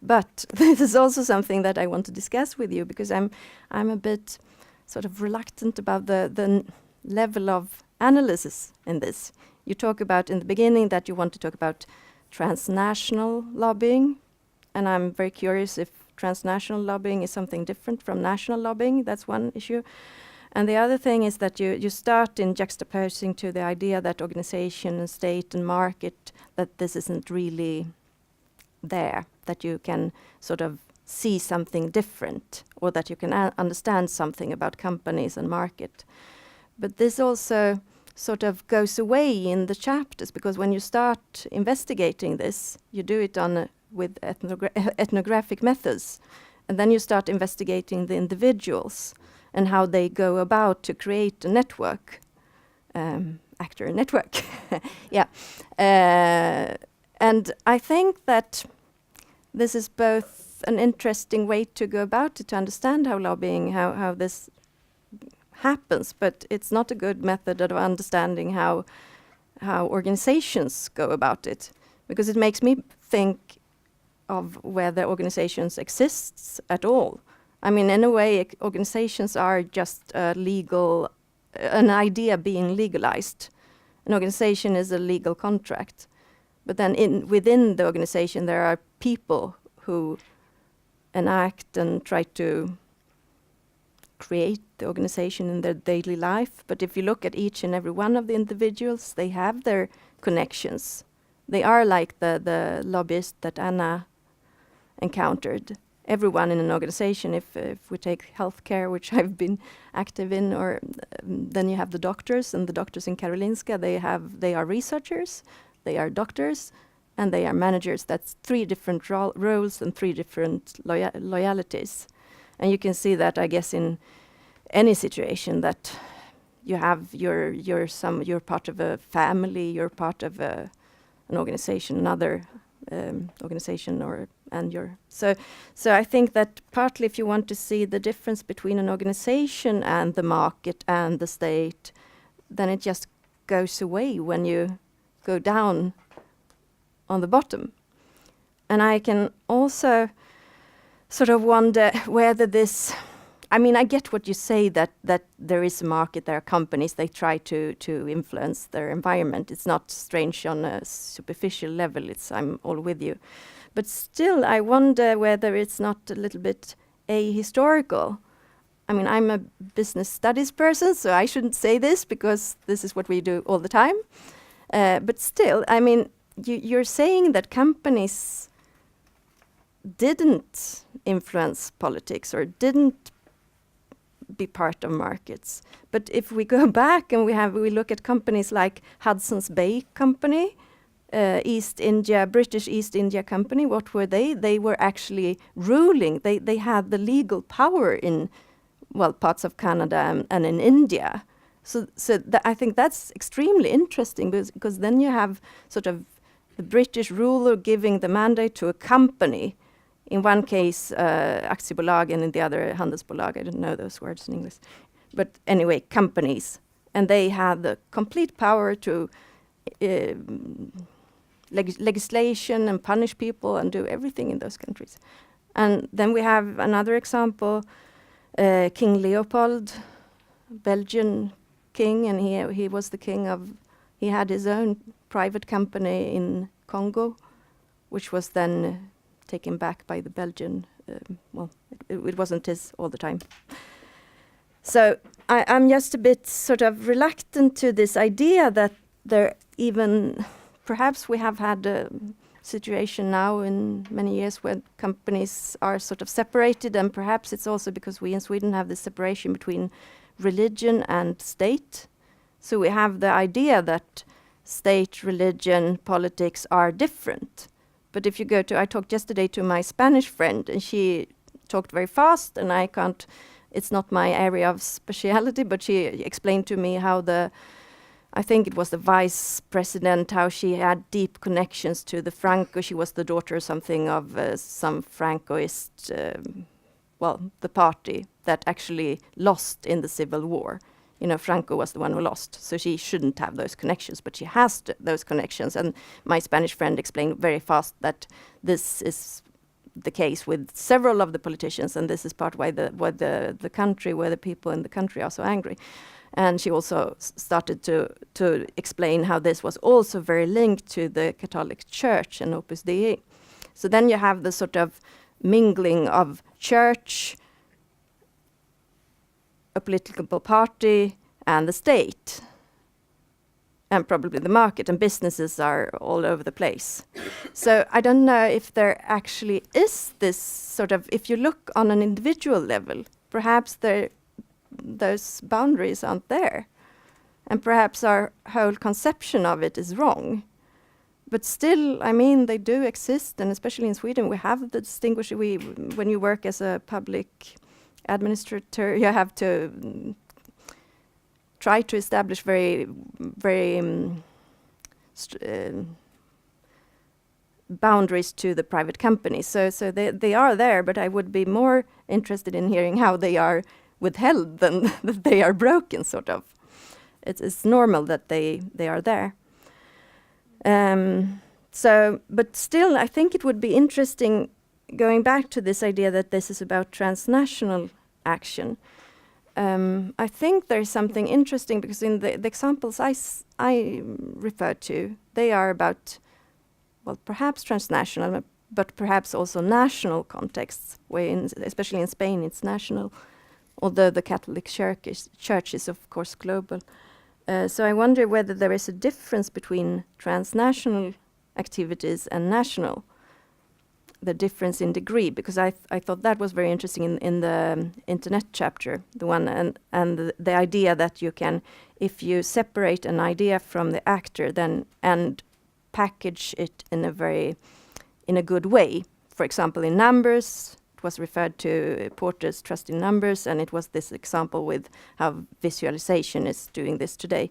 But this is also something that I want to discuss with you, because I'm a bit sort of reluctant about the level of analysis in this. You talk about in the beginning that you want to talk about transnational lobbying, and I'm very curious if transnational lobbying is something different from national lobbying. That's one issue. And the other thing is that you start in juxtaposing to the idea that organization and state and market, that this isn't really there, that you can sort of see something different, or that you can understand something about companies and market. But this also sort of goes away in the chapters, because when you start investigating this, you do it with ethnographic methods, and then you start investigating the individuals and how they go about to create a network, actor network. Yeah, and I think that this is both an interesting way to go about it, to understand how lobbying, how this happens, but it's not a good method of understanding how organizations go about it, because it makes me think of whether organizations exists at all. I mean, in a way, organizations are just an idea being legalized. An organization is a legal contract, but then within the organization there are people who enact and try to create the organization in their daily life. But if you look at each and every one of the individuals, they have their connections. They are like the lobbyist that Anna encountered. Everyone in an organization, if we take healthcare, which I've been active in, or then you have the doctors, and the doctors in Karolinska, they are researchers, they are doctors, and they are managers. That's 3 different roles and 3 different loyalties. And you can see that, I guess, in any situation, that you have you're part of a family, you're part of an organization, another organization, so I think that partly, if you want to see the difference between an organization and the market and the state, then it just goes away when you go down on the bottom. And I can also sort of wonder whether this, I mean, I get what you say, that there is a market, there are companies, they try to influence their environment. It's not strange on a superficial level, I'm all with you. But still, I wonder whether it's not a little bit ahistorical. I mean, I'm a business studies person, so I shouldn't say this, because this is what we do all the time. But still, I mean, you're saying that companies didn't influence politics or didn't be part of markets. But if we go back and we look at companies like Hudson's Bay Company, British East India Company, what were they? They were actually ruling. They had the legal power in, parts of Canada and in India. So I think that's extremely interesting, because then you have sort of the British ruler giving the mandate to a company. In one case, aktiebolag, and in the other, handelsbolag. I don't know those words in English. But anyway, companies. And they had the complete power to legislation and punish people and do everything in those countries. And then we have another example, King Leopold, Belgian king, and he was the king he had his own private company in Congo, which was then taken back by the Belgian, it wasn't his all the time. So I'm just a bit sort of reluctant to this idea that perhaps we have had a situation now in many years when companies are sort of separated, and perhaps it's also because we in Sweden have this separation between religion and state. So we have the idea that state, religion, politics are different. But if you I talked yesterday to my Spanish friend, and she talked very fast, and it's not my area of speciality, but she explained to me how I think it was the vice president, how she had deep connections to the Franco. She was the daughter or something of some Francoist, the party that actually lost in the Civil War. You know, Franco was the one who lost, so she shouldn't have those connections, but she has those connections. And my Spanish friend explained very fast that this is the case with several of the politicians, and this is part why the country, where the people in the country are so angry. And she also started to explain how this was also very linked to the Catholic Church and Opus Dei. So then you have the sort of mingling of church, a political party, and the state, and probably the market, and businesses are all over the place. So I don't know if there actually is this sort of, if you look on an individual level, perhaps those boundaries aren't there. And perhaps our whole conception of it is wrong. But still, I mean, they do exist, and especially in Sweden, we have the distinguishing, when you work as a public administrator, you have to try to establish very boundaries to the private companies. So they are there, but I would be more interested in hearing how they are withheld than that they are broken, sort of. It's normal that they are there. But still, I think it would be interesting going back to this idea that this is about transnational action. I think there's something interesting because in the examples I referred to, they are about, well, perhaps transnational, but perhaps also national contexts, where especially in Spain it's national, although the Catholic Church is of course global. So I wonder whether there is a difference between transnational activities and national, the difference in degree, because I thought that was very interesting in the internet chapter, the one and the idea that you can, if you separate an idea from the actor, then and package it in a good way. For example, in numbers, it was referred to Porter's Trust in Numbers, and it was this example with how visualization is doing this today.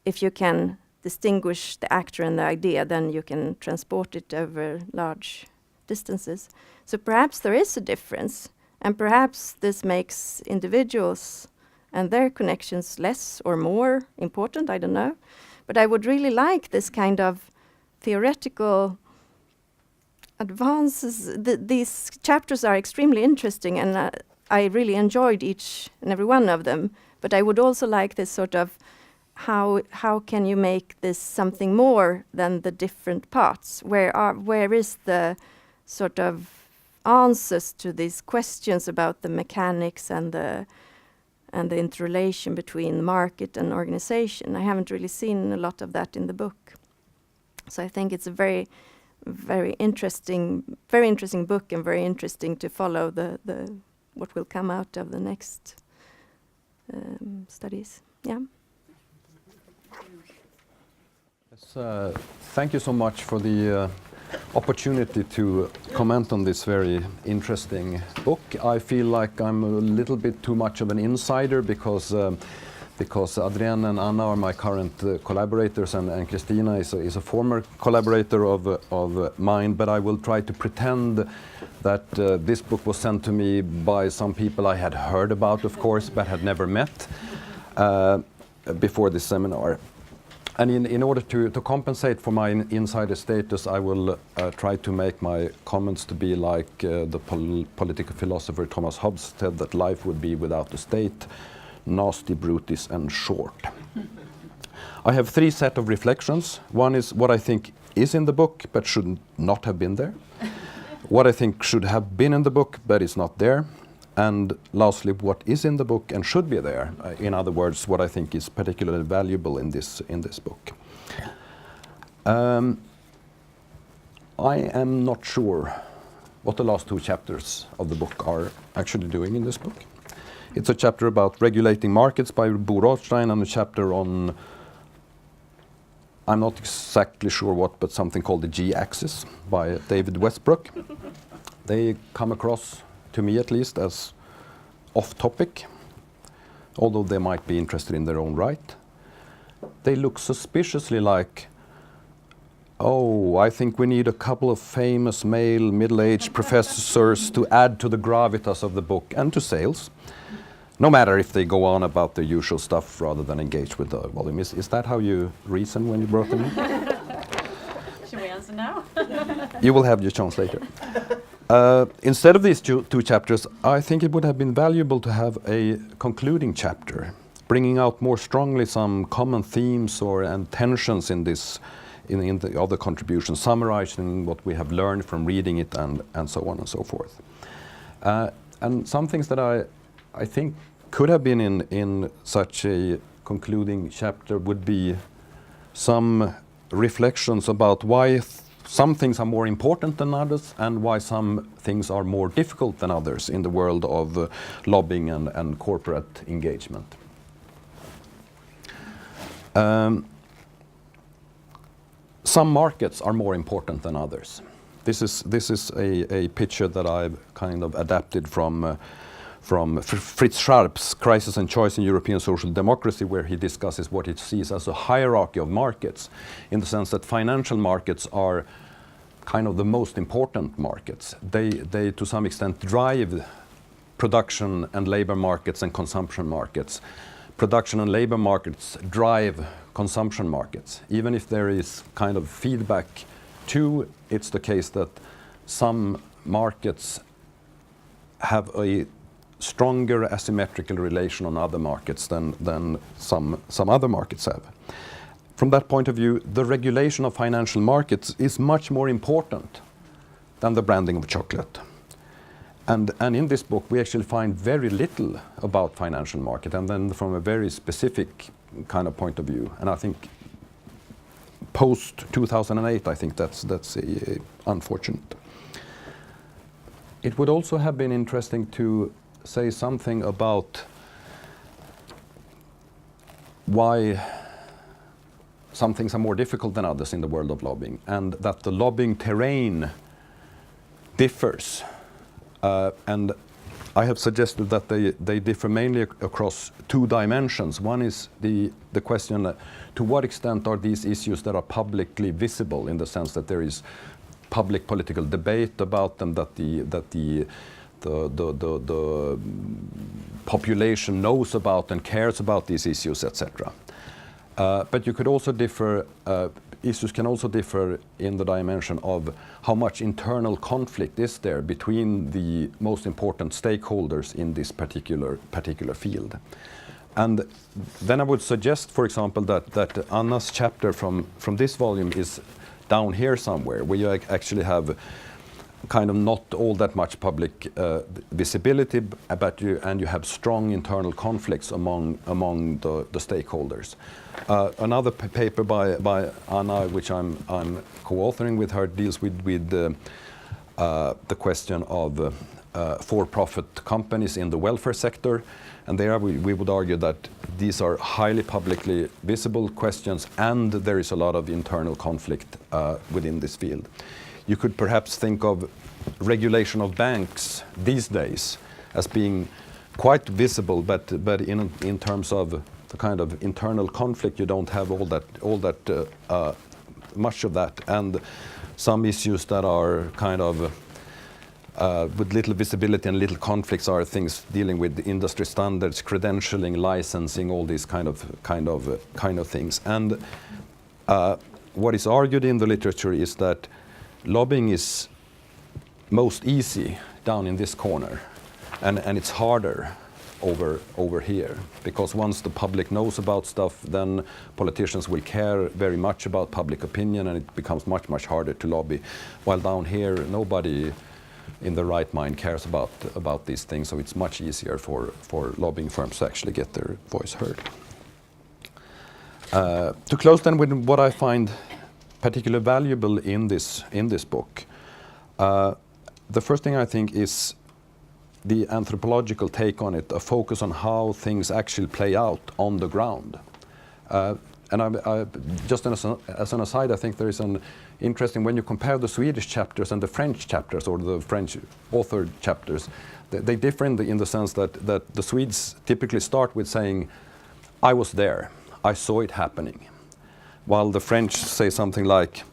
If you can distinguish the actor and the idea, then you can transport it over large distances. So perhaps there is a difference, and perhaps this makes individuals and their connections less or more important, I don't know. But I would really like this kind of theoretical advances. These chapters are extremely interesting, and I really enjoyed each and every one of them. But I would also like this sort of how can you make this something more than the different parts? Where is the sort of answers to these questions about the mechanics and the interrelation between market and organization? I haven't really seen a lot of that in the book. So I think it's a very, very interesting book, and very interesting to follow the what will come out of the next studies. Yeah. Yes, thank you so much for the opportunity to comment on this very interesting book. I feel like I'm a little bit too much of an insider because Adrienne and Anna are my current collaborators, and Christina is a former collaborator of mine, but I will try to pretend that this book was sent to me by some people I had heard about, of course, but had never met before this seminar. And in order to compensate for my insider status, I will try to make my comments to be like the political philosopher Thomas Hobbes said, that life would be without the state, nasty, brutish, and short. I have three set of reflections. One is what I think is in the book but should not have been there. What I think should have been in the book but is not there. And lastly, what is in the book and should be there. In other words, what I think is particularly valuable in this book. I am not sure what the last two chapters of the book are actually doing in this book. It's a chapter about regulating markets by Bo Rothstein, and a chapter on, I'm not exactly sure what, but something called the G-axis by David Westbrook. They come across, to me at least, as off-topic, although they might be interested in their own right. They look suspiciously like, oh, I think we need a couple of famous male middle-aged professors to add to the gravitas of the book and to sales, no matter if they go on about the usual stuff rather than engage with the volume. Is that how you reason when you brought them in? Should we answer now? You will have your chance later. Instead of these two chapters, I think it would have been valuable to have a concluding chapter bringing out more strongly some common themes and tensions in this, in the other contributions, summarizing what we have learned from reading it and so on and so forth. And some things that I think could have been in such a concluding chapter would be some reflections about why some things are more important than others and why some things are more difficult than others in the world of lobbying and corporate engagement. Some markets are more important than others. This is a picture that I've kind of adapted from Fritz Scharp's Crisis and Choice in European Social Democracy, where he discusses what he sees as a hierarchy of markets, in the sense that financial markets are kind of the most important markets. They to some extent drive production and labor markets and consumption markets. Production and labor markets drive consumption markets. Even if there is kind of feedback too, it's the case that some markets have a stronger asymmetrical relation on other markets than some other markets have. From that point of view, the regulation of financial markets is much more important than the branding of chocolate. And in this book, we actually find very little about financial market, and then from a very specific kind of point of view. And I think post 2008, I think that's unfortunate. It would also have been interesting to say something about why some things are more difficult than others in the world of lobbying, and that the lobbying terrain differs. And I have suggested that they differ mainly across two dimensions. One is the question, to what extent are these issues that are publicly visible, in the sense that there is public political debate about them, that the population knows about and cares about these issues, etc. But you could also differ, issues can also differ in the dimension of how much internal conflict is there between the most important stakeholders in this particular field. And then I would suggest, for example, that Anna's chapter from this volume is down here somewhere, where you actually have kind of not all that much public visibility, but you have strong internal conflicts among the stakeholders. Another paper by Anna, which I'm co-authoring with her, deals with the question of for-profit companies in the welfare sector, and there we would argue that these are highly publicly visible questions, and there is a lot of internal conflict within this field. You could perhaps think of regulation of banks these days as being quite visible, but in terms of the kind of internal conflict, you don't have all that much of that, and some issues that are kind of with little visibility and little conflicts are things dealing with industry standards, credentialing, licensing, all these kind of things. And what is argued in the literature is that lobbying is most easy down in this corner, and it's harder over here, because once the public knows about stuff, then politicians will care very much about public opinion, and it becomes much harder to lobby. While down here, nobody in the right mind cares about these things, so it's much easier for lobbying firms to actually get their voice heard. To close then with what I find particularly valuable in this book, the first thing I think is the anthropological take on it, a focus on how things actually play out on the ground. And I just as an aside, I think there is an interesting, when you compare the Swedish chapters and the French chapters, or the French authored chapters, they differ in the sense that the Swedes typically start with saying, I was there, I saw it happening. While the French say something like,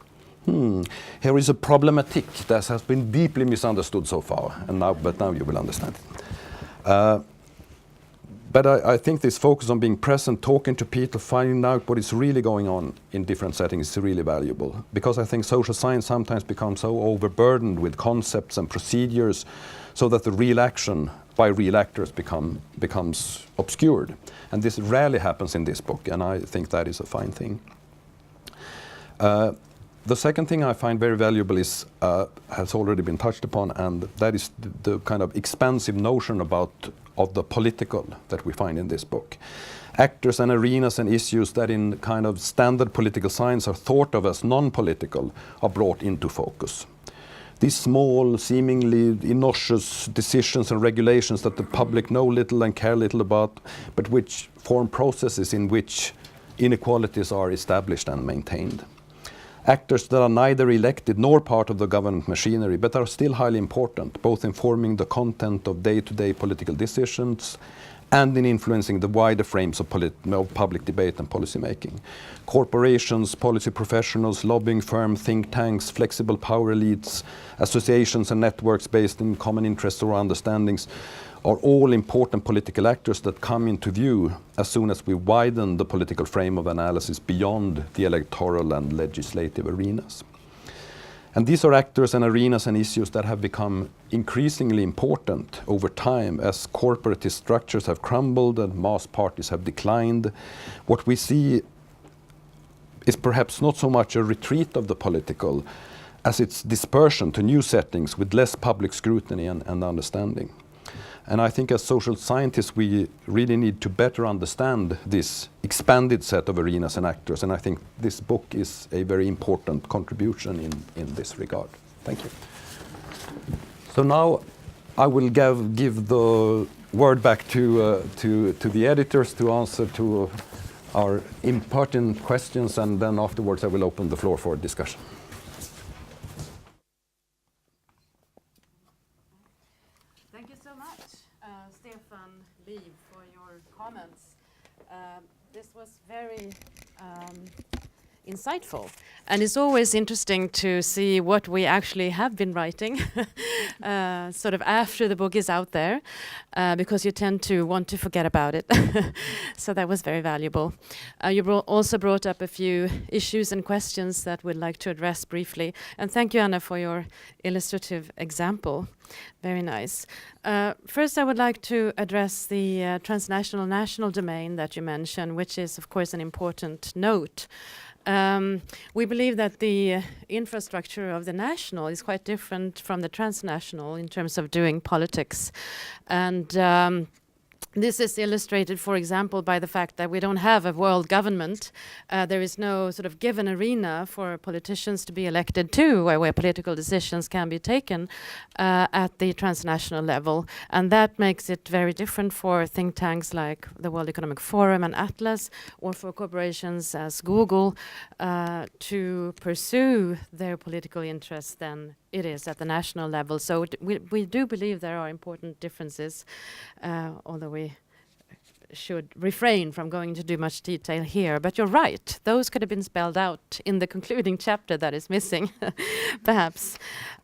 here is a problematique that has been deeply misunderstood so far, but now you will understand it. But I think this focus on being present, talking to people, finding out what is really going on in different settings is really valuable. Because I think social science sometimes becomes so overburdened with concepts and procedures, so that the real action by real actors becomes obscured. And this rarely happens in this book, and I think that is a fine thing. The second thing I find very valuable is, has already been touched upon, and that is the kind of expansive notion of the political that we find in this book. Actors and arenas and issues that in kind of standard political science are thought of as non-political are brought into focus. These small, seemingly innocuous decisions and regulations that the public know little and care little about, but which form processes in which inequalities are established and maintained. Actors that are neither elected nor part of the government machinery, but are still highly important, both in forming the content of day-to-day political decisions and in influencing the wider frames of public debate and policy making. Corporations, policy professionals, lobbying firms, think tanks, flexible power elites, associations and networks based in common interests or understandings are all important political actors that come into view as soon as we widen the political frame of analysis beyond the electoral and legislative arenas. And these are actors and arenas and issues that have become increasingly important over time as corporatist structures have crumbled and mass parties have declined. What we see is perhaps not so much a retreat of the political as its dispersion to new settings with less public scrutiny and understanding. And I think as social scientists, we really need to better understand this expanded set of arenas and actors. And I think this book is a very important contribution in this regard. Thank you. So now I will give the word back to the editors to answer to our important questions. And then afterwards, I will open the floor for discussion. Stefan, Liv, for your comments. This was very insightful, and it's always interesting to see what we actually have been writing sort of after the book is out there, because you tend to want to forget about it. So that was very valuable. You also brought up a few issues and questions that we'd like to address briefly, and thank you, Anna, for your illustrative example. Very nice. First, I would like to address the transnational national domain that you mentioned, which is, of course, an important note. We believe that the infrastructure of the national is quite different from the transnational in terms of doing politics. And this is illustrated, for example, by the fact that we don't have a world government. There is no sort of given arena for politicians to be elected to, where political decisions can be taken at the transnational level. And that makes it very different for think tanks like the World Economic Forum and Atlas, or for corporations as Google to pursue their political interests than it is at the national level. So we do believe there are important differences, although we should refrain from going into too much detail here. But you're right, those could have been spelled out in the concluding chapter that is missing, perhaps.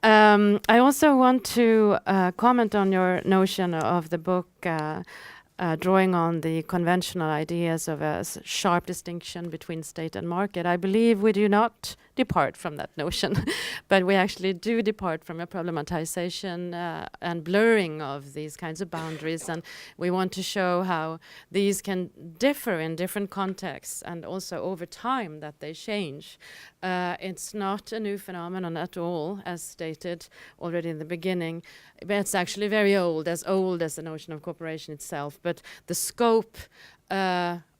I also want to comment on your notion of the book drawing on the conventional ideas of a sharp distinction between state and market. I believe we do not depart from that notion, but we actually do depart from a problematization and blurring of these kinds of boundaries, and we want to show how these can differ in different contexts and also over time that they change. It's not a new phenomenon at all, as stated already in the beginning, but it's actually very old as the notion of cooperation itself, but the scope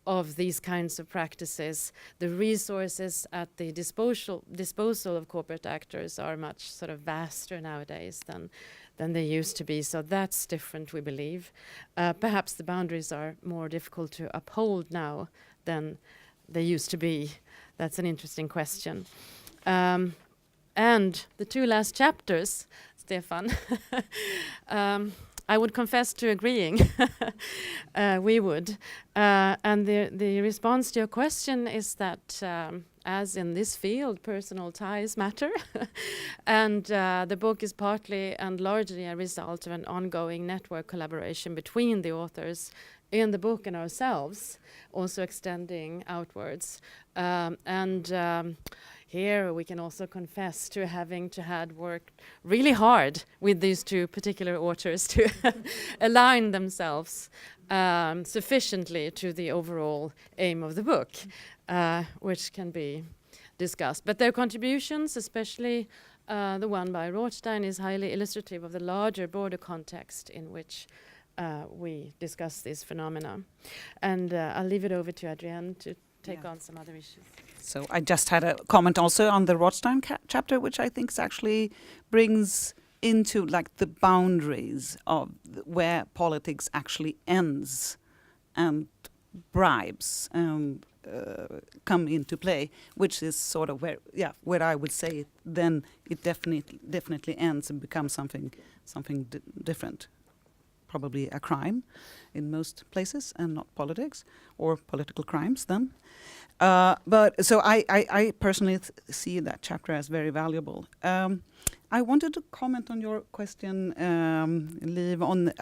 of these kinds of practices, the resources at the disposal of corporate actors are much sort of vaster nowadays than they used to be. So that's different, we believe. Perhaps the boundaries are more difficult to uphold now than they used to be. That's an interesting question. And the two last chapters, Stefan, I would confess to agreeing. We would. And the response to your question is that, as in this field, personal ties matter. And the book is partly and largely a result of an ongoing network collaboration between the authors in the book and ourselves, also extending outwards. And here we can also confess to having to had worked really hard with these two particular authors to align themselves sufficiently to the overall aim of the book, which can be discussed. But their contributions, especially the one by Rothstein, is highly illustrative of the larger, broader context in which we discuss these phenomena. And I'll leave it over to Adrienne to take on some other issues. So I just had a comment also on the Rothstein chapter, which I think actually brings into like the boundaries of where politics actually ends and bribes come into play, which is sort of where I would say then it definitely ends and becomes something different. Probably a crime in most places and not politics or political crimes then. But so I personally see that chapter as very valuable. I wanted to comment on your question, Liv, on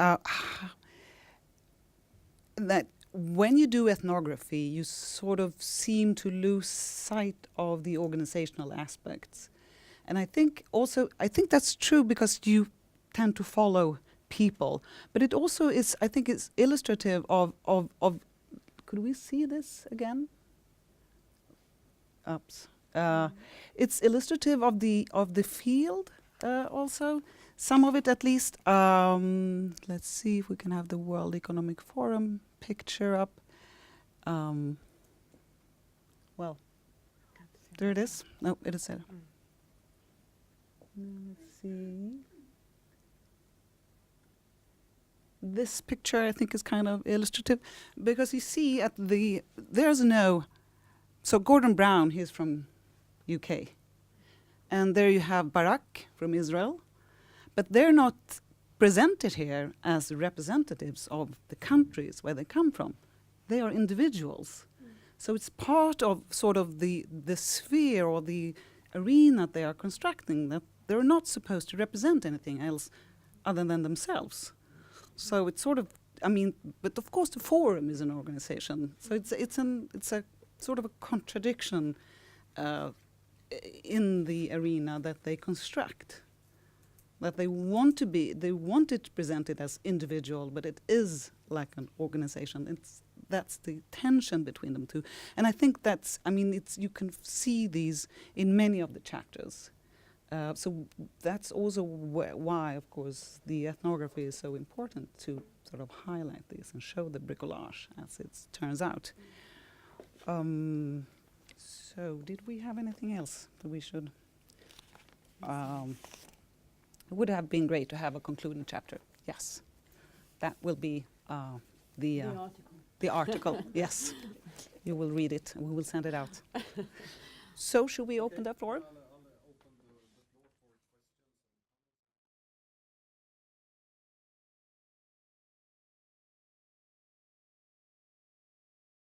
that when you do ethnography, you sort of seem to lose sight of the organizational aspects. And I think that's true because you tend to follow people, but it also is, I think it's illustrative of could we see this again? Oops. It's illustrative of the field also, some of it at least. Let's see if we can have the World Economic Forum picture up. Well, there it is. No, it is there. Let's see. This picture I think is kind of illustrative because you see so Gordon Brown, he's from UK, and there you have Barak from Israel, but they're not presented here as representatives of the countries where they come from. They are individuals. So it's part of sort of the sphere or the arena they are constructing, that they're not supposed to represent anything else other than themselves. So it's sort of, but of course the forum is an organization. So it's a sort of a contradiction in the arena that they construct. That they want it presented as individual, but it is like an organization. That's the tension between them two. And I think you can see these in many of the chapters. So that's also why, of course, the ethnography is so important to sort of highlight this and show the bricolage as it turns out. So did we have anything else that we should... it would have been great to have a concluding chapter. Yes. That will be the article. Yes. You will read it and we will send it out. So should we open the floor?